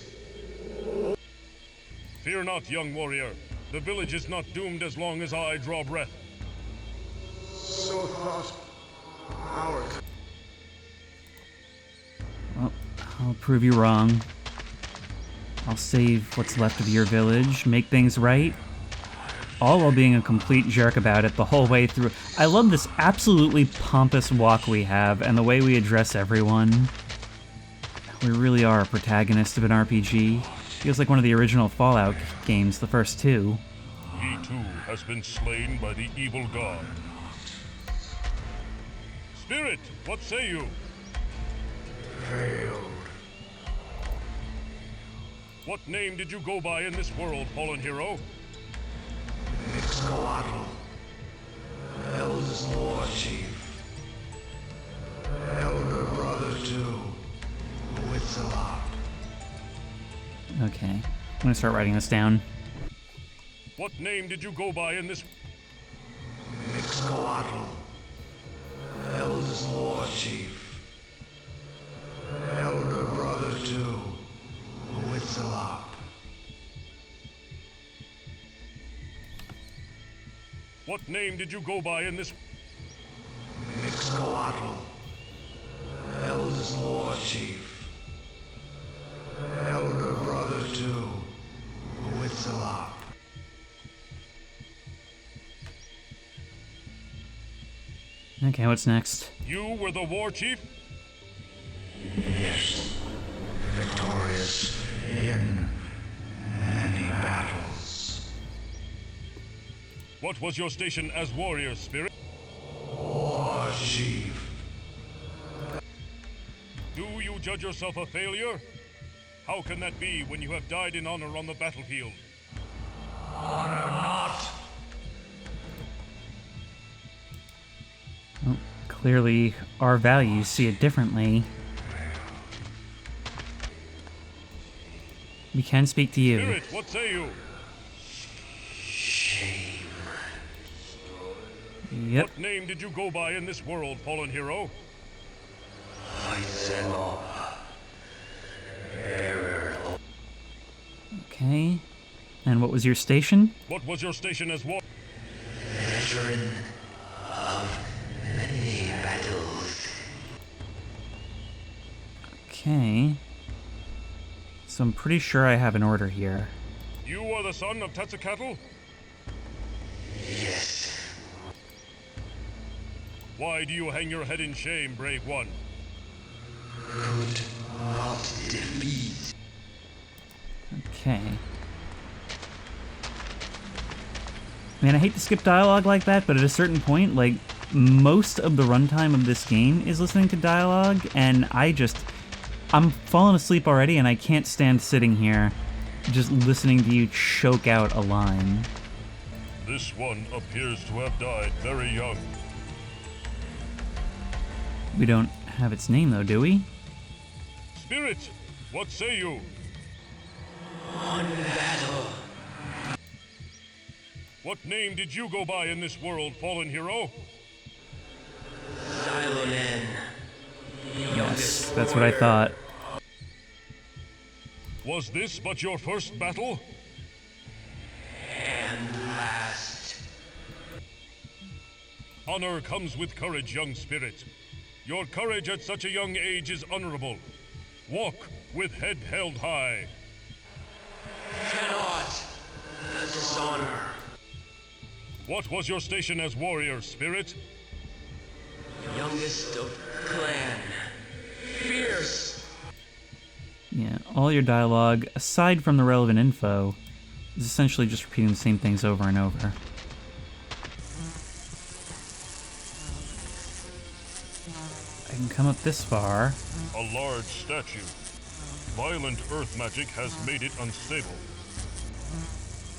Speaker 9: Fear not, young warrior. The village is not doomed as long as I draw breath.
Speaker 6: So thought our...
Speaker 1: Well, I'll prove you wrong. I'll save what's left of your village, make things right. All while being a complete jerk about it the whole way through. I love this absolutely pompous walk we have and the way we address everyone. We really are a protagonist of an RPG. Feels like one of the original Fallout games, the first two.
Speaker 9: He too has been slain by the evil god. Spirit, what say you?
Speaker 6: Failed.
Speaker 9: What name did you go by in this world, fallen hero?
Speaker 6: Quetzalcoatl. Eldest war chief. Elder brother to Quetzalcoatl.
Speaker 1: Okay, I'm gonna start writing this down.
Speaker 9: What name did you go by in this...
Speaker 6: Quetzalcoatl. Eldest war chief. Elder brother to Quetzalcoatl.
Speaker 9: What name did you go by in this...
Speaker 6: Quetzalcoatl. Eldest war chief. Elder brother
Speaker 1: Okay, what's next?
Speaker 9: You were the war chief?
Speaker 6: Yes. Victorious in many battles.
Speaker 9: What was your station as warrior, Spirit?
Speaker 6: War chief.
Speaker 9: Do you judge yourself a failure? How can that be when you have died in honor on the battlefield?
Speaker 6: Honor not.
Speaker 1: Well, clearly, our values see it differently. We can speak to you.
Speaker 9: Spirit, what say you?
Speaker 6: Shame.
Speaker 1: Yep.
Speaker 9: What name did you go by in this world, fallen hero?
Speaker 1: Okay. And what was your station?
Speaker 9: What was your station as war?
Speaker 6: Veteran of many battles.
Speaker 1: Okay. So I'm pretty sure I have an order here.
Speaker 9: You are the son of Quetzalcoatl?
Speaker 6: Yes.
Speaker 9: Why do you hang your head in shame, brave one?
Speaker 6: Could not defeat.
Speaker 1: Okay. Man, I hate to skip dialogue like that, but at a certain point, like, most of the runtime of this game is listening to dialogue, and I'm falling asleep already, and I can't stand sitting here just listening to you choke out a line.
Speaker 9: This one appears to have died very young.
Speaker 1: We don't have its name, though, do we?
Speaker 9: Spirit, what say you?
Speaker 6: One battle.
Speaker 9: What name did you go by in this world, fallen hero?
Speaker 6: Silonen.
Speaker 1: Yes, that's what I thought.
Speaker 9: Was this but your first battle?
Speaker 6: And last.
Speaker 9: Honor comes with courage, young spirit. Your courage at such a young age is honorable. Walk with head held high.
Speaker 6: Cannot dishonor.
Speaker 9: What was your station as warrior, spirit?
Speaker 6: Youngest of clan. Fierce.
Speaker 1: Yeah, all your dialogue, aside from the relevant info, is essentially just repeating the same things over and over. I can come up this far.
Speaker 9: A large statue. Violent earth magic has made it unstable.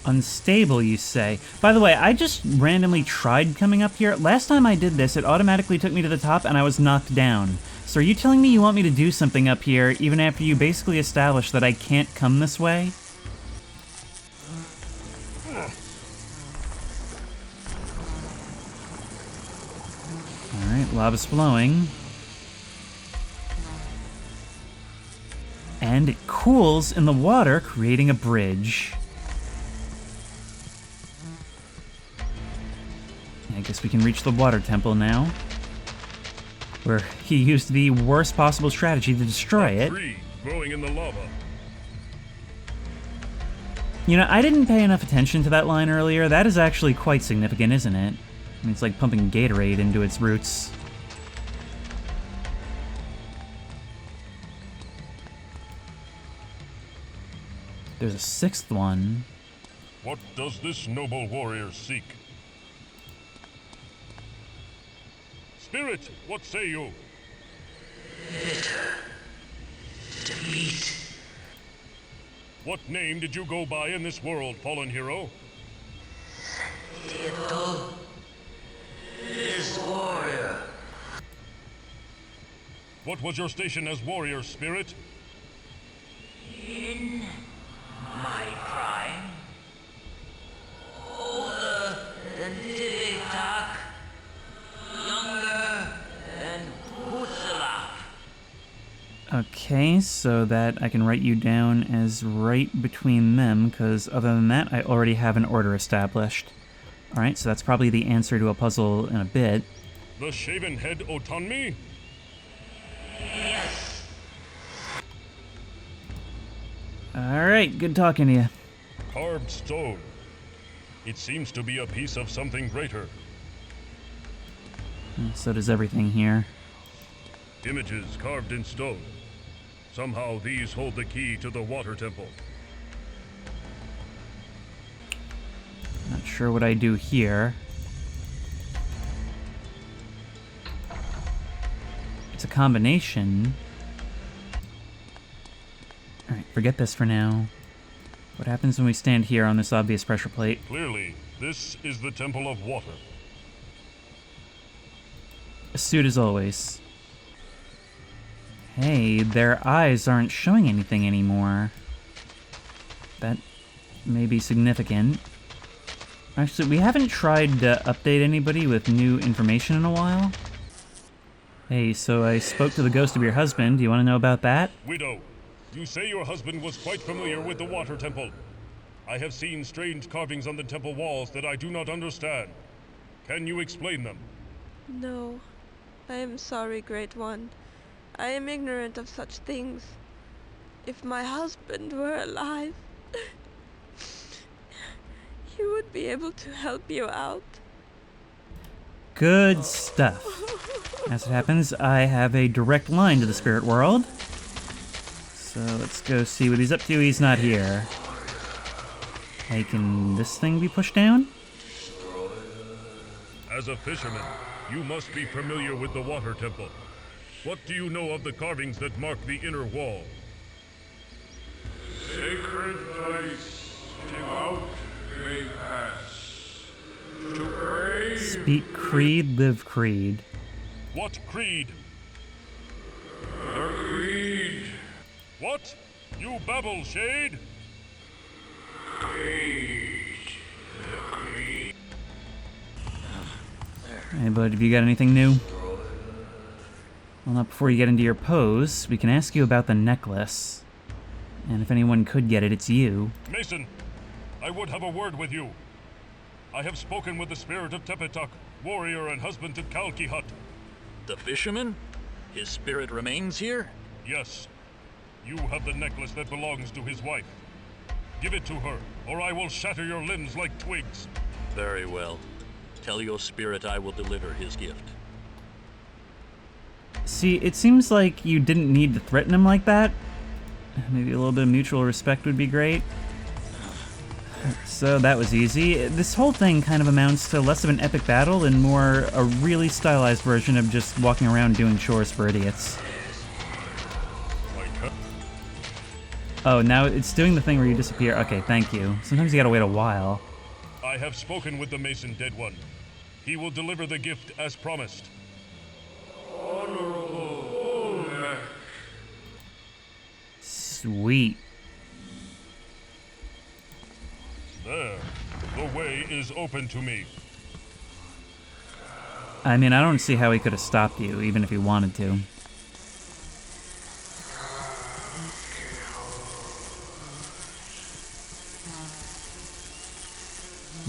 Speaker 1: Unstable, you say? By the way, I just randomly tried coming up here. Last time I did this, it automatically took me to the top and I was knocked down. So are you telling me you want me to do something up here, even after you basically established that I can't come this way? Alright, lava's flowing. And it cools in the water, creating a bridge. I guess we can reach the water temple now, where he used the worst possible strategy to destroy it.
Speaker 9: Tree growing in the lava.
Speaker 1: You know, I didn't pay enough attention to that line earlier. That is actually quite significant, isn't it? I mean, it's like pumping Gatorade into its roots. There's a sixth one.
Speaker 9: What does this noble warrior seek? Spirit, what say you?
Speaker 6: Bitter. Defeat.
Speaker 9: What name did you go by in this world, fallen hero?
Speaker 6: Theodore. Fierce warrior.
Speaker 9: What was your station as warrior, Spirit?
Speaker 6: In my prime. Older than Tivitak. Younger than Quetzalcoatl.
Speaker 1: Okay, so that I can write you down as right between them, because other than that, I already have an order established. Alright, so that's probably the answer to a puzzle in a bit.
Speaker 9: The shaven head Otanmi?
Speaker 6: Yes.
Speaker 1: Alright, good talking to you.
Speaker 9: Carved stone. It seems to be a piece of something greater.
Speaker 1: So does everything here.
Speaker 9: Images carved in stone. Somehow these hold the key to the water temple.
Speaker 1: Not sure what I do here. It's a combination. Alright, forget this for now. What happens when we stand here on this obvious pressure plate?
Speaker 9: Clearly, this is the Temple of Water.
Speaker 1: Astute as always. Hey, their eyes aren't showing anything anymore. That may be significant. Actually, we haven't tried to update anybody with new information in a while. Hey, so I spoke to the ghost of your husband. Do you want to know about that?
Speaker 9: Widow, you say your husband was quite familiar with the water temple. I have seen strange carvings on the temple walls that I do not understand. Can you explain them?
Speaker 8: No. I am sorry, Great One. I am ignorant of such things. If my husband were alive, he would be able to help you out.
Speaker 1: Good stuff. As it happens, I have a direct line to the spirit world. So let's go see what he's up to. He's not here. Hey, can this thing be pushed down?
Speaker 9: As a fisherman, you must be familiar with the water temple. What do you know of the carvings that mark the inner wall?
Speaker 13: Sacred place to out may pass. To pray.
Speaker 1: Speak creed, live creed.
Speaker 9: What creed?
Speaker 13: The creed.
Speaker 9: What? You babble, Shade?
Speaker 13: Creed. The creed.
Speaker 1: Hey, bud, have you got anything new? Well, not before you get into your pose. We can ask you about the necklace. And if anyone could get it, it's you.
Speaker 9: Mason, I would have a word with you. I have spoken with the spirit of Tepetak, warrior and husband to Kalkihat.
Speaker 12: The fisherman? His spirit remains here?
Speaker 9: Yes. You have the necklace that belongs to his wife. Give it to her, or I will shatter your limbs like twigs.
Speaker 12: Very well. Tell your spirit I will deliver his gift.
Speaker 1: See, it seems like you didn't need to threaten him like that. Maybe a little bit of mutual respect would be great. So that was easy. This whole thing kind of amounts to less of an epic battle and more a really stylized version of just walking around doing chores for idiots. Oh, now it's doing the thing where you disappear. Okay, thank you. Sometimes you gotta wait a while.
Speaker 9: I have spoken with the Mason Dead One. He will deliver the gift as promised.
Speaker 13: Honorable Olmec.
Speaker 1: Sweet.
Speaker 9: There. The way is open to me.
Speaker 1: I mean, I don't see how he could have stopped you, even if he wanted to.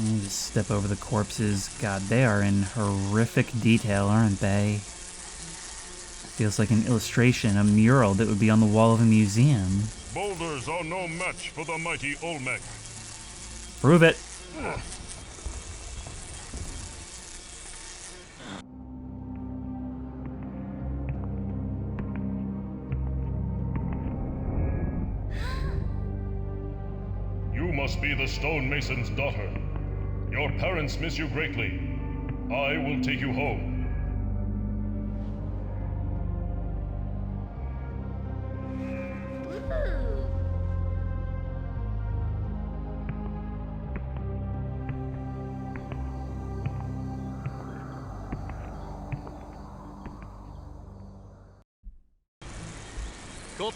Speaker 1: You just step over the corpses. God, they are in horrific detail, aren't they? Feels like an illustration, a mural that would be on the wall of a museum.
Speaker 9: Boulders are no match for the mighty Olmec.
Speaker 1: Prove it.
Speaker 9: You must be the stonemason's daughter. Your parents miss you greatly. I will take you home.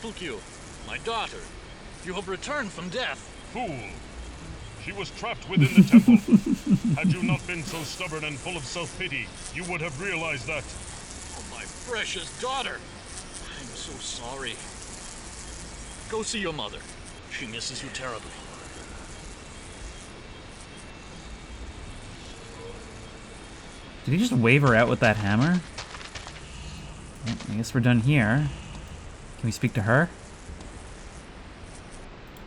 Speaker 12: Quetzalcoatl, my daughter, you have returned from death.
Speaker 9: Fool! She was trapped within the temple. Had you not been so stubborn and full of self-pity, you would have realized that.
Speaker 12: Oh, my precious daughter! I'm so sorry. Go see your mother. She misses you terribly.
Speaker 1: Did he just wave her out with that hammer? Well, I guess we're done here. Can we speak to her?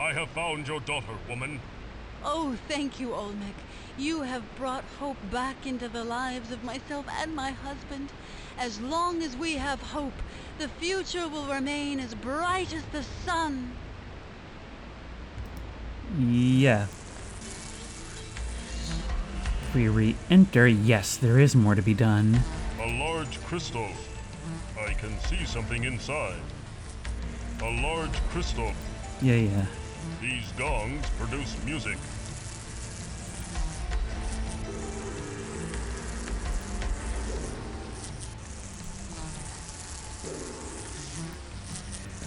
Speaker 9: I have found your daughter, woman.
Speaker 14: Oh, thank you, Olmec. You have brought hope back into the lives of myself and my husband. As long as we have hope, the future will remain as bright as the sun.
Speaker 1: Yeah. If we re-enter, yes, there is more to be done.
Speaker 9: A large crystal. I can see something inside. A large crystal.
Speaker 1: Yeah.
Speaker 9: These gongs produce music.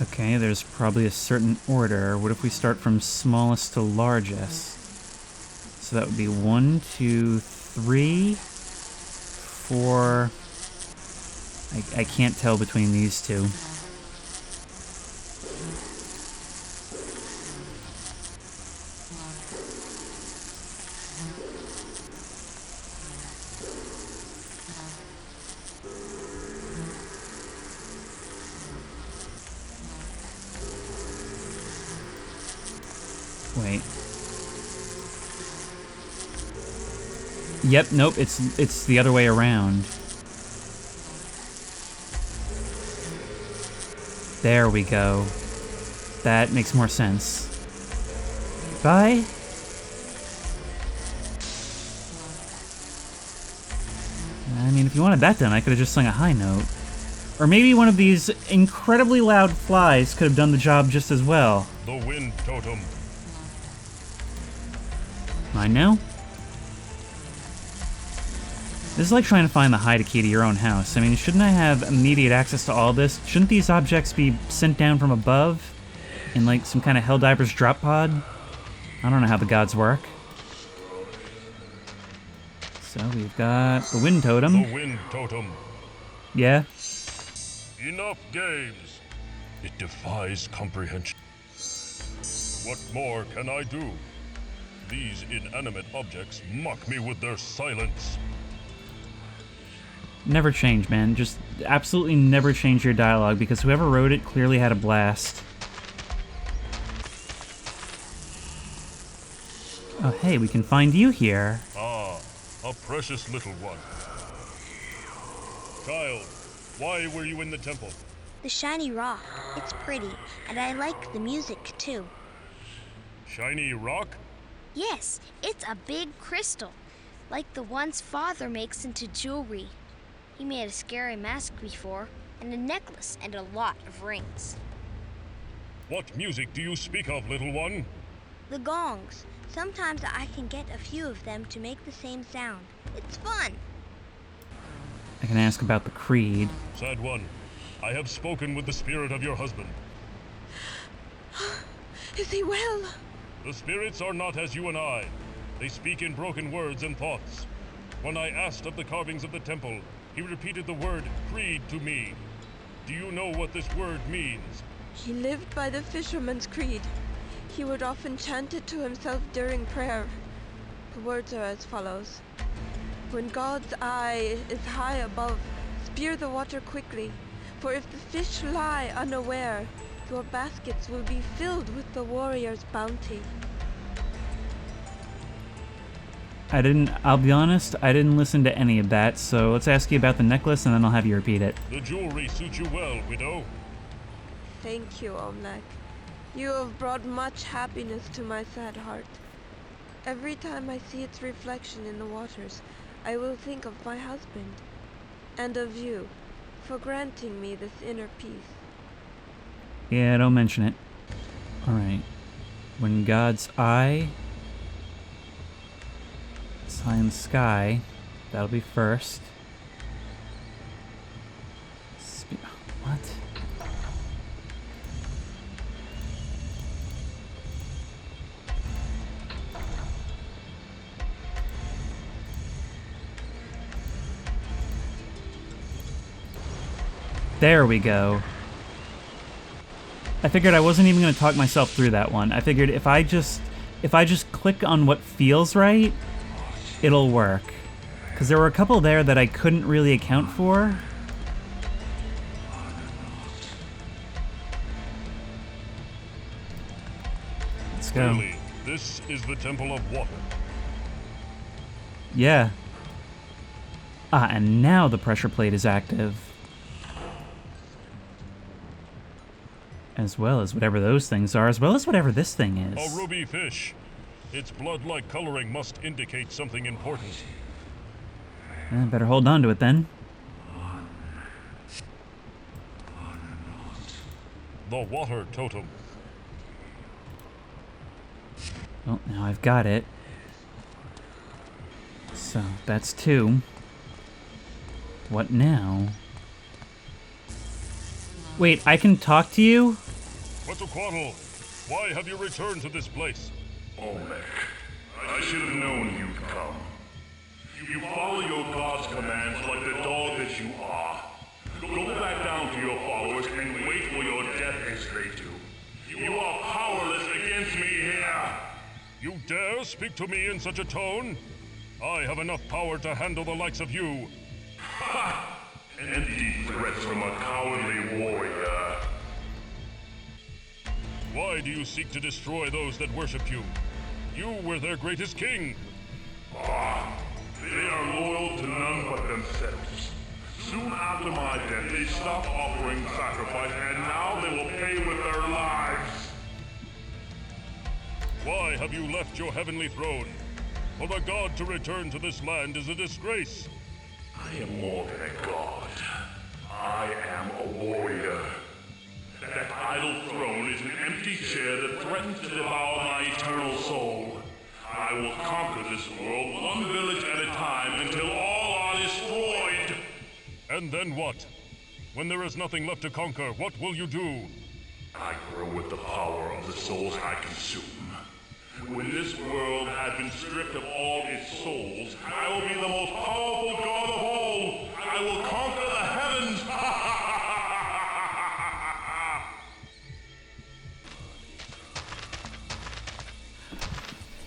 Speaker 1: Okay, there's probably a certain order. What if we start from smallest to largest? So that would be 1, 2, 3, 4. I can't tell between these two. Wait. Yep, nope, it's the other way around. There we go. That makes more sense. Bye. I mean, if you wanted that done, I could have just sung a high note. Or maybe one of these incredibly loud flies could have done the job just as well.
Speaker 9: The wind totem.
Speaker 1: Mine now? This is like trying to find the hide key to your own house. I mean, shouldn't I have immediate access to all this? Shouldn't these objects be sent down from above? In like some kind of Helldiver's drop pod? I don't know how the gods work. So we've got the wind totem.
Speaker 9: The wind totem.
Speaker 1: Yeah.
Speaker 9: Enough games. It defies comprehension. What more can I do? These inanimate objects mock me with their silence.
Speaker 1: Never change, man. Just absolutely never change your dialogue, because whoever wrote it clearly had a blast. Oh, hey, we can find you here.
Speaker 9: Ah, a precious little one. Child, why were you in the temple?
Speaker 15: The shiny rock. It's pretty, and I like the music, too.
Speaker 9: Shiny rock?
Speaker 15: Yes, it's a big crystal, like the ones Father makes into jewelry. He made a scary mask before, and a necklace, and a lot of rings.
Speaker 9: What music do you speak of, little one?
Speaker 15: The gongs. Sometimes I can get a few of them to make the same sound. It's fun.
Speaker 1: I can ask about the creed.
Speaker 9: Sad one, I have spoken with the spirit of your husband.
Speaker 8: Is he well?
Speaker 9: The spirits are not as you and I. They speak in broken words and thoughts. When I asked of the carvings of the temple, he repeated the word creed to me. Do you know what this word means?
Speaker 8: He lived by the fisherman's creed. He would often chant it to himself during prayer. The words are as follows. When God's eye is high above, spear the water quickly, for if the fish lie unaware, your baskets will be filled with the warrior's bounty.
Speaker 1: I'll be honest, I didn't listen to any of that, so let's ask you about the necklace and then I'll have you repeat it.
Speaker 9: The jewelry suits you well, widow.
Speaker 8: Thank you, Olmec. You have brought much happiness to my sad heart. Every time I see its reflection in the waters, I will think of my husband, and of you, for granting me this inner peace.
Speaker 1: Yeah, don't mention it. Alright. When God's eye is high in the sky, that'll be first. What? There we go. I figured I wasn't even going to talk myself through that one. I figured if I just click on what feels right, it'll work. Because there were a couple there that I couldn't really account for. Let's go.
Speaker 9: Clearly, This is the Temple of Water.
Speaker 1: Yeah. And now the pressure plate is active. As well as whatever those things are, as well as whatever this thing is.
Speaker 9: A ruby fish. Its blood-like coloring must indicate something important.
Speaker 1: Better hold on to it then.
Speaker 9: The water totem.
Speaker 1: Well, now I've got it. So, that's 2. What now? Wait, I can talk to you?
Speaker 9: Quetzalcoatl, why have you returned to this place?
Speaker 7: Olmec, I should have known you'd come. You follow your god's commands like the dog that you are. Go back down to your followers and wait for your death as they do. You are powerless against me here.
Speaker 9: You dare speak to me in such a tone? I have enough power to handle the likes of you.
Speaker 7: Ha! Empty threats from a cowardly warrior.
Speaker 9: Why do you seek to destroy those that worship you? You were their greatest king.
Speaker 7: They are loyal to none but themselves. Soon after my death, they stopped offering sacrifice, and now they will pay with their lives.
Speaker 9: Why have you left your heavenly throne? For the god to return to this land is a disgrace.
Speaker 7: I am more than a god. I am a warrior. That idle throne is an empty chair that threatens to devour my eternal soul. I will conquer this world one village at a time until all are destroyed.
Speaker 9: And then what? When there is nothing left to conquer, what will you do?
Speaker 7: I grow with the power of the souls I consume. When this world has been stripped of all its souls, I will be the most powerful god of all. I will conquer the heavens.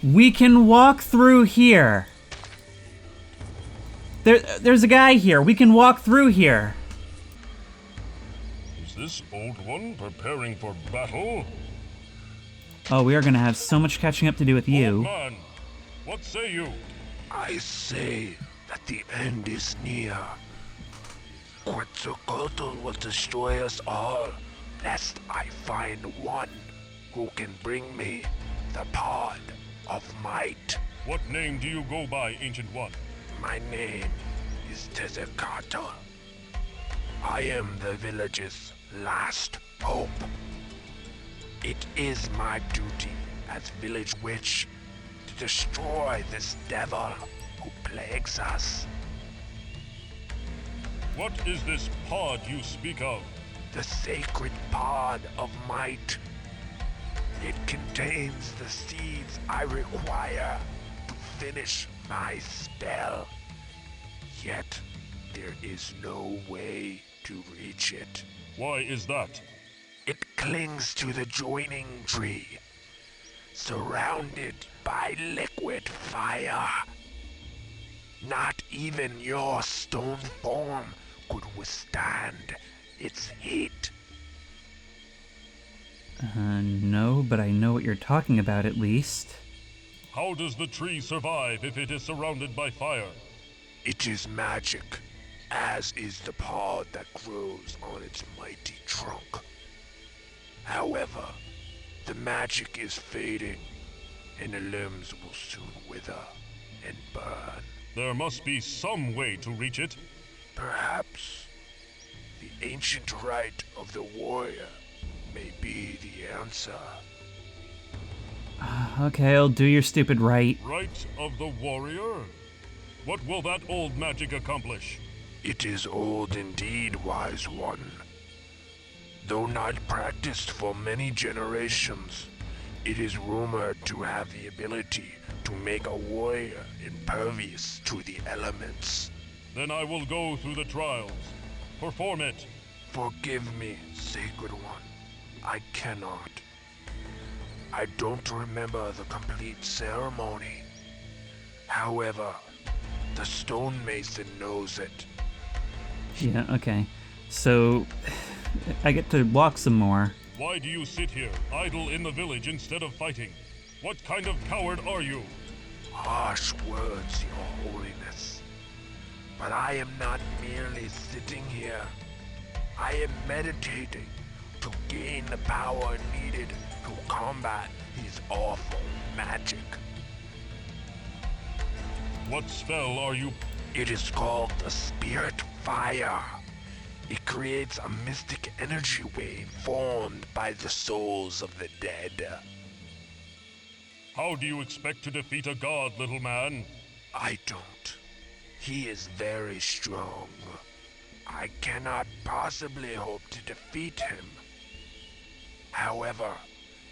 Speaker 1: We can walk through here. There's a guy here. We can walk through here.
Speaker 9: Is this old one preparing for battle?
Speaker 1: Oh, we are gonna have so much catching up to do with you.
Speaker 9: Old man, what say you?
Speaker 13: I say that the end is near. Quetzalcoatl will destroy us all, lest I find one who can bring me the pod of might.
Speaker 9: What name do you go by, Ancient One?
Speaker 13: My name is Quetzalcoatl. I am the village's last hope. It is my duty as village witch to destroy this devil who plagues us.
Speaker 9: What is this pod you speak of?
Speaker 13: The sacred pod of might. It contains the seeds I require to finish my spell. Yet, there is no way to reach it.
Speaker 9: Why is that?
Speaker 13: It clings to the joining tree, surrounded by liquid fire. Not even your stone form could withstand its heat.
Speaker 1: No, but I know what you're talking about at least.
Speaker 9: How does the tree survive if it is surrounded by fire?
Speaker 13: It is magic, as is the pod that grows on its mighty trunk. However, the magic is fading, and the limbs will soon wither and burn.
Speaker 9: There must be some way to reach it.
Speaker 13: Perhaps the ancient rite of the warrior may be the answer.
Speaker 1: Okay, I'll do your stupid rite.
Speaker 9: Rite of the warrior? What will that old magic accomplish?
Speaker 13: It is old indeed, wise one. Though not practiced for many generations, it is rumored to have the ability to make a warrior impervious to the elements.
Speaker 9: Then I will go through the trials. Perform it.
Speaker 13: Forgive me, Sacred One. I cannot. I don't remember the complete ceremony. However, the stonemason knows it.
Speaker 1: Yeah, okay. So, I get to walk some more.
Speaker 9: Why do you sit here, idle in the village instead of fighting? What kind of coward are you?
Speaker 13: Harsh words, Your Holiness. But I am not merely sitting here. I am meditating to gain the power needed to combat his awful magic.
Speaker 9: What spell are you?
Speaker 13: It is called the Spirit Fire. It creates a mystic energy wave formed by the souls of the dead.
Speaker 9: How do you expect to defeat a god, little man?
Speaker 13: I don't. He is very strong. I cannot possibly hope to defeat him. However,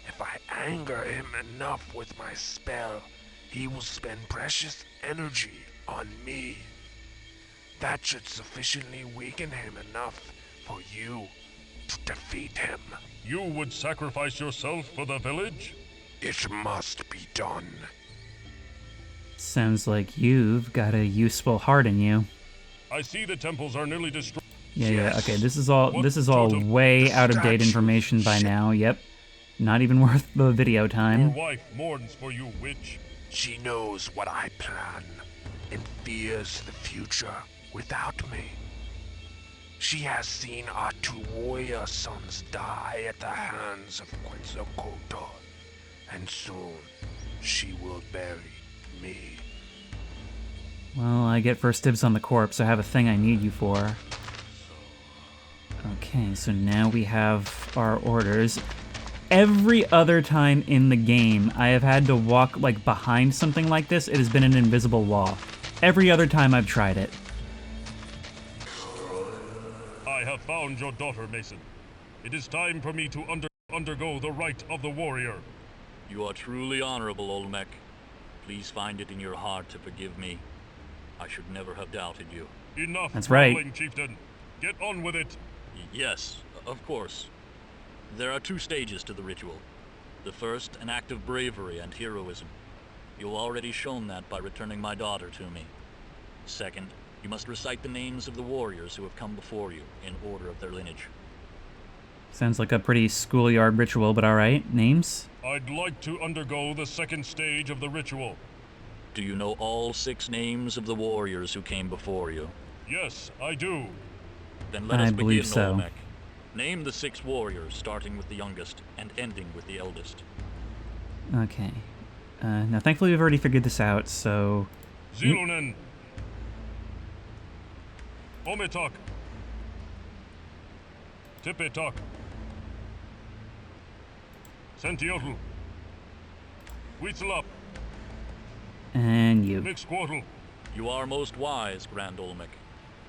Speaker 13: if I anger him enough with my spell, he will spend precious energy on me. That should sufficiently weaken him enough for you to defeat him.
Speaker 9: You would sacrifice yourself for the village?
Speaker 13: It must be done.
Speaker 1: Sounds like you've got a useful heart in you.
Speaker 9: I see the temples are nearly destroyed.
Speaker 1: Yeah, okay, this is all way out of date information by now. Yep. Not even worth the video time.
Speaker 9: Your wife mourns for you, witch.
Speaker 13: She knows what I plan and fears the future without me. She has seen our 2 warrior sons die at the hands of Quetzalcoatl, and soon she will bury me.
Speaker 1: Well, I get first dibs on the corpse, so I have a thing I need you for. Okay, so now we have our orders. Every other time in the game I have had to walk like behind something like this, it has been an invisible wall. Every other time I've tried it.
Speaker 9: I have found your daughter, Mason. It is time for me to undergo the rite of the warrior.
Speaker 12: You are truly honorable, Olmec. Please find it in your heart to forgive me. I should never have doubted you.
Speaker 9: Enough,
Speaker 1: That's right.
Speaker 9: rumbling, chieftain. Get on with it.
Speaker 12: Yes, of course. There are 2 stages to the ritual. The first, an act of bravery and heroism. You've already shown that by returning my daughter to me. Second, you must recite the names of the warriors who have come before you, in order of their lineage.
Speaker 1: Sounds like a pretty schoolyard ritual, but alright. Names?
Speaker 9: I'd like to undergo the second stage of the ritual.
Speaker 12: Do you know all 6 names of the warriors who came before you?
Speaker 9: Yes, I do.
Speaker 12: Then let us begin,
Speaker 1: believe so.
Speaker 12: Olmec. Name the 6 warriors, starting with the youngest and ending with the eldest.
Speaker 1: Okay. Now, thankfully, we've already figured this out, so...
Speaker 9: Zilonen. Ometok. Tipetok. Santiotl. Quetzalcoatl.
Speaker 1: And you.
Speaker 9: Mixquartal.
Speaker 12: You are most wise, Grand Olmec.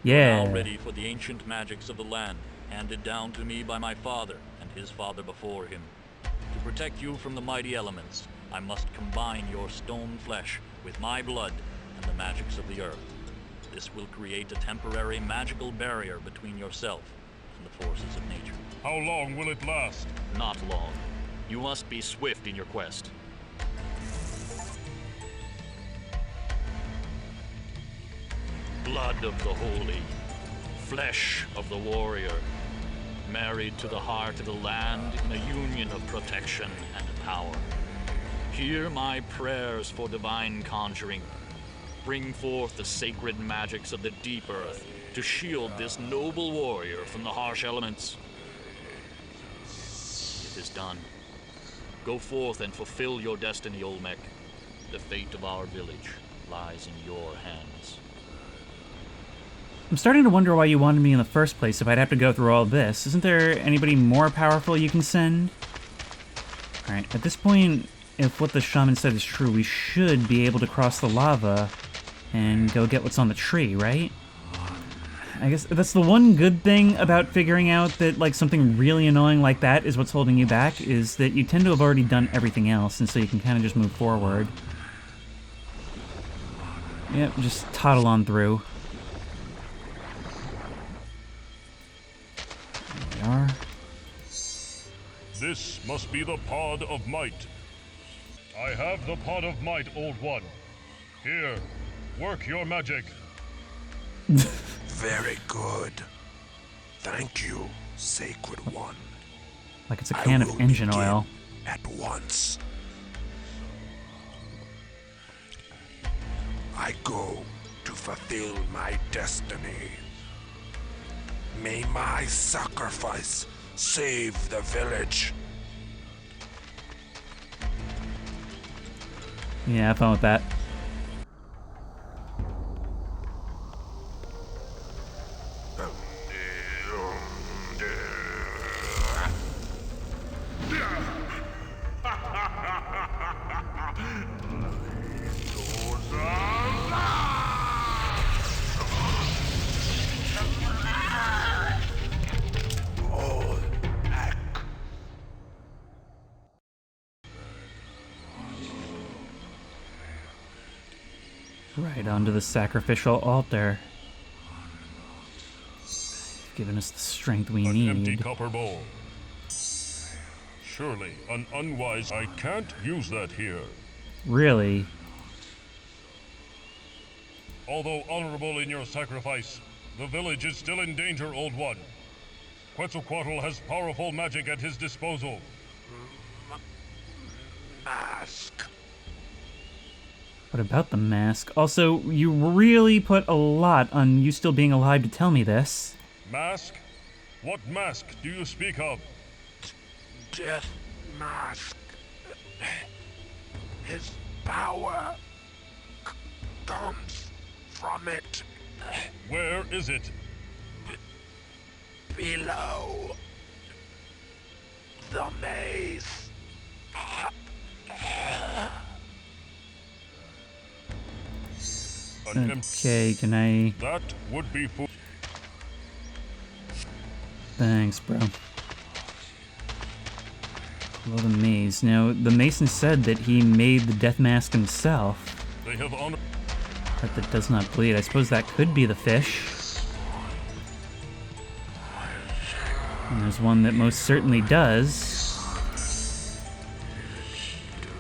Speaker 1: Yeah.
Speaker 12: Now ready for the ancient magics of the land, handed down to me by my father and his father before him. To protect you from the mighty elements, I must combine your stone flesh with my blood and the magics of the earth. This will create a temporary magical barrier between yourself and the forces of nature.
Speaker 9: How long will it last?
Speaker 12: Not long. You must be swift in your quest. Blood of the holy, flesh of the warrior, married to the heart of the land in a union of protection and power. Hear my prayers for divine conjuring. Bring forth the sacred magics of the deep earth to shield this noble warrior from the harsh elements. It is done. Go forth and fulfill your destiny, Olmec. The fate of our village lies in your hands.
Speaker 1: I'm starting to wonder why you wanted me in the first place if I'd have to go through all this. Isn't there anybody more powerful you can send? Alright, at this point, if what the shaman said is true, we should be able to cross the lava and go get what's on the tree, right? I guess that's the one good thing about figuring out that, like, something really annoying like that is what's holding you back, is that you tend to have already done everything else, and so you can kind of just move forward. Yep, just toddle on through. There we are.
Speaker 9: This must be the pod of might. I have the pod of might, old one. Here, work your magic.
Speaker 13: Very good. Thank you, Sacred One.
Speaker 1: Like it's a can of engine oil.
Speaker 13: At once. I go to fulfill my destiny. May my sacrifice save the village.
Speaker 1: Yeah, have fun with that. Right onto the sacrificial altar. You've given us the strength we need.
Speaker 9: An empty copper bowl. Surely, an unwise... I can't use that here.
Speaker 1: Really?
Speaker 9: Although honorable in your sacrifice, the village is still in danger, Old One. Quetzalcoatl has powerful magic at his disposal.
Speaker 13: Mask.
Speaker 1: What about the mask? Also, you really put a lot on you still being alive to tell me this.
Speaker 9: Mask? What mask do you speak of?
Speaker 13: Death mask. His power comes from it.
Speaker 9: Where is it?
Speaker 13: Below the maze.
Speaker 1: Okay, can I...
Speaker 9: That would be fool.
Speaker 1: Thanks, bro. Well, the maze. Now, the Mason said that he made the death mask himself.
Speaker 9: They have honor.
Speaker 1: Heart that does not bleed. I suppose that could be the fish. And there's one that most certainly does.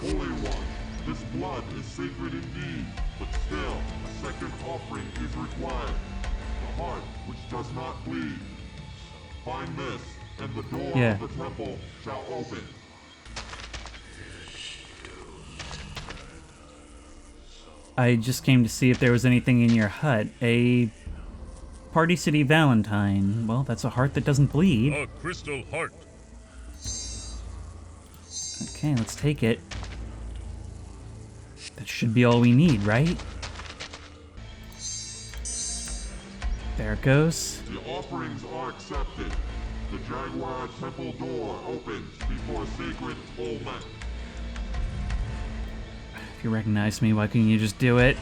Speaker 10: Holy One, this blood is sacred indeed, but still, a second offering is required. The heart which does not bleed. Find this, and the door of the temple shall open.
Speaker 1: I just came to see if there was anything in your hut. A Party City Valentine. Well, that's a heart that doesn't bleed.
Speaker 9: A crystal heart.
Speaker 1: Okay, let's take it. That should be all we need, right? There it goes.
Speaker 10: The offerings are accepted. The Jaguar temple door opens before sacred Olmec.
Speaker 1: If you recognize me, why couldn't you just do it?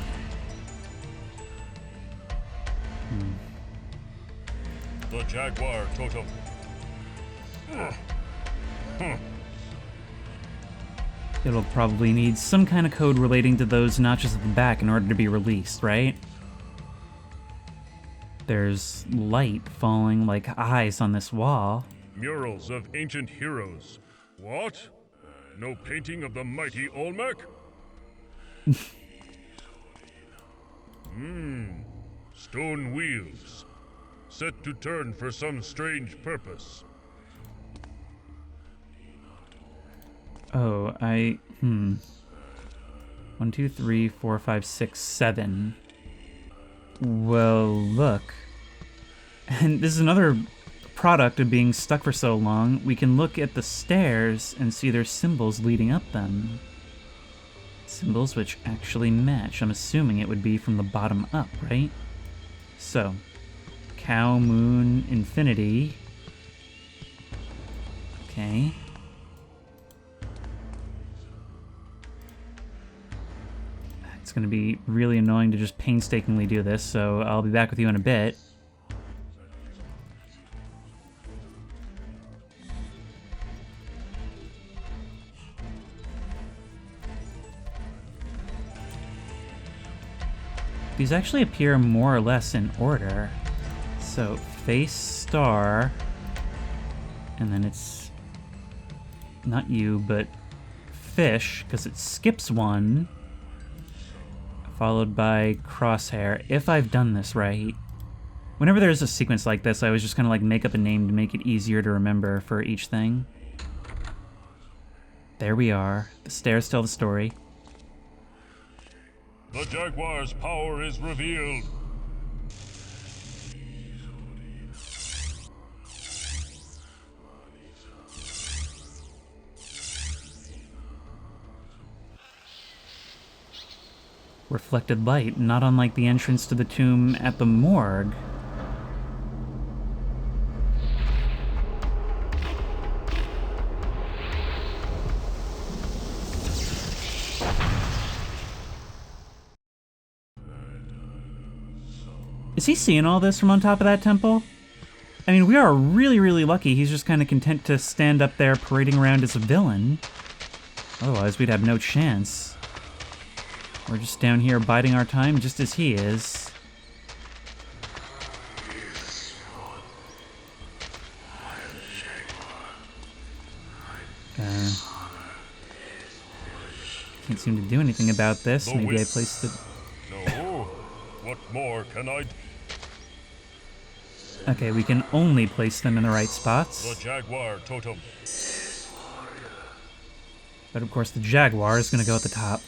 Speaker 9: The Jaguar totem.
Speaker 1: It'll probably need some kind of code relating to those notches at the back in order to be released, right? There's light falling like eyes on this wall.
Speaker 9: Murals of ancient heroes. What? No painting of the mighty Olmec? Stone wheels. Set to turn for some strange purpose.
Speaker 1: Oh, 1, 2, 3, 4, 5, 6, 7. Well, look. And this is another product of being stuck for so long. We can look at the stairs and see there's symbols leading up them. Symbols which actually match. I'm assuming it would be from the bottom up, right? So, cow, moon, infinity. Okay. It's going to be really annoying to just painstakingly do this, so I'll be back with you in a bit. These actually appear more or less in order. So, face, star, and then it's not you, but fish, because it skips one, followed by crosshair, if I've done this right. Whenever there's a sequence like this, I always just kind of like make up a name to make it easier to remember for each thing. There we are. The stairs tell the story.
Speaker 9: The The jaguar's power is revealed.
Speaker 1: Reflected light, not unlike the entrance to the tomb at the morgue. Is he seeing all this from on top of that temple? I mean, we are really, really lucky he's just kind of content to stand up there parading around as a villain. Otherwise, we'd have no chance. We're just down here biding our time just as he is. Can't seem to do anything about this. Maybe I placed it...
Speaker 9: No. What more can I...
Speaker 1: Okay, we can only place them in the right spots.
Speaker 9: The jaguar totem.
Speaker 1: But of course the jaguar is going to go at the top.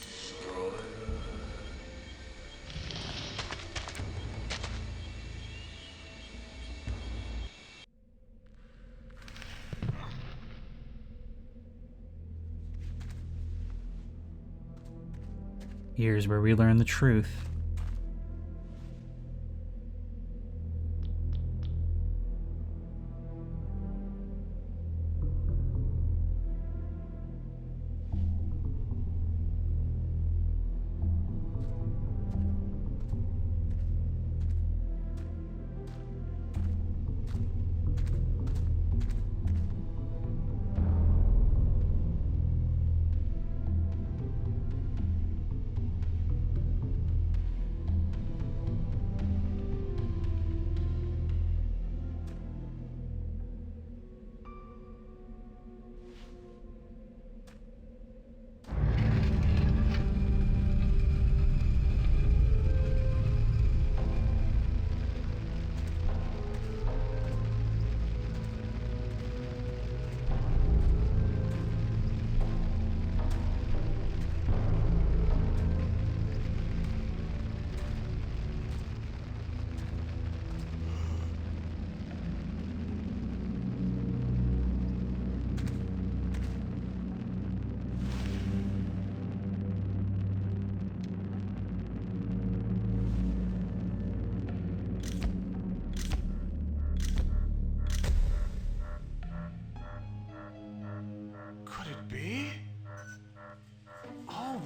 Speaker 1: Here's where we learn the truth.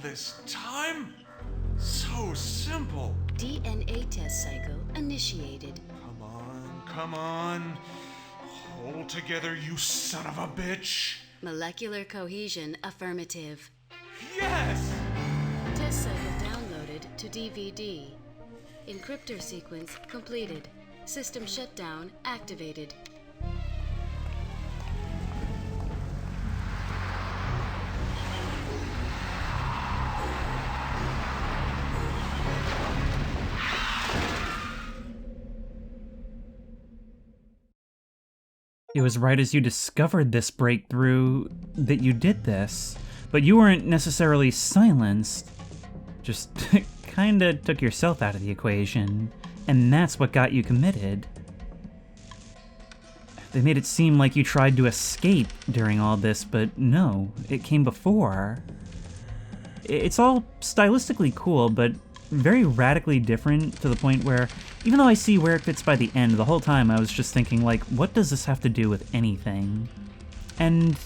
Speaker 4: This time? So simple.
Speaker 16: DNA test cycle initiated.
Speaker 4: Come on. Hold together, you son of a bitch.
Speaker 16: Molecular cohesion affirmative.
Speaker 4: Yes!
Speaker 16: Test cycle downloaded to DVD. Encryptor sequence completed. System shutdown activated.
Speaker 1: It was right as you discovered this breakthrough that you did this, but you weren't necessarily silenced. Just kinda took yourself out of the equation, and that's what got you committed. They made it seem like you tried to escape during all this, but no, it came before. It's all stylistically cool, but very radically different to the point where, even though I see where it fits by the end, the whole time I was just thinking, like, what does this have to do with anything? And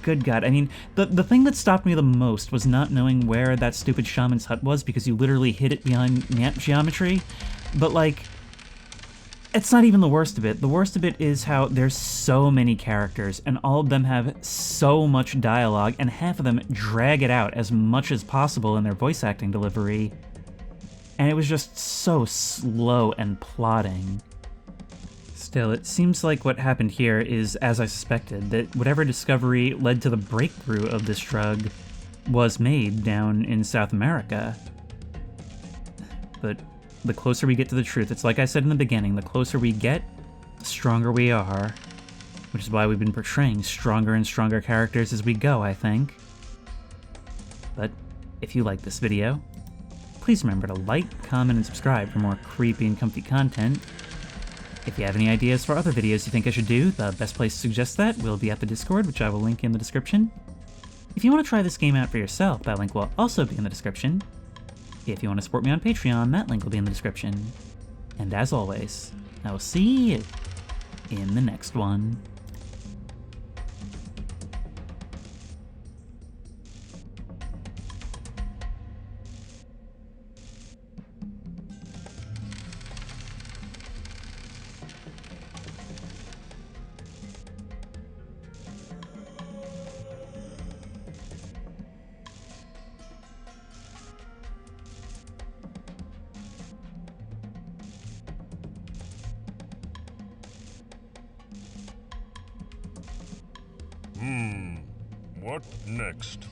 Speaker 1: good God, I mean, the thing that stopped me the most was not knowing where that stupid shaman's hut was, because you literally hid it behind map geometry. But, like, it's not even the worst of it. The worst of it is how there's so many characters, and all of them have so much dialogue, and half of them drag it out as much as possible in their voice acting delivery. And it was just so slow and plodding. Still, it seems like what happened here is as I suspected, that whatever discovery led to the breakthrough of this drug was made down in South America. But the closer we get to the truth, it's like I said in the beginning, the closer we get, the stronger we are. Which is why we've been portraying stronger and stronger characters as we go, I think. But if you like this video, please remember to like, comment, and subscribe for more creepy and comfy content. If you have any ideas for other videos you think I should do, the best place to suggest that will be at the Discord, which I will link in the description. If you want to try this game out for yourself, that link will also be in the description. If you want to support me on Patreon, that link will be in the description. And as always, I will see you in the next one.
Speaker 9: What next?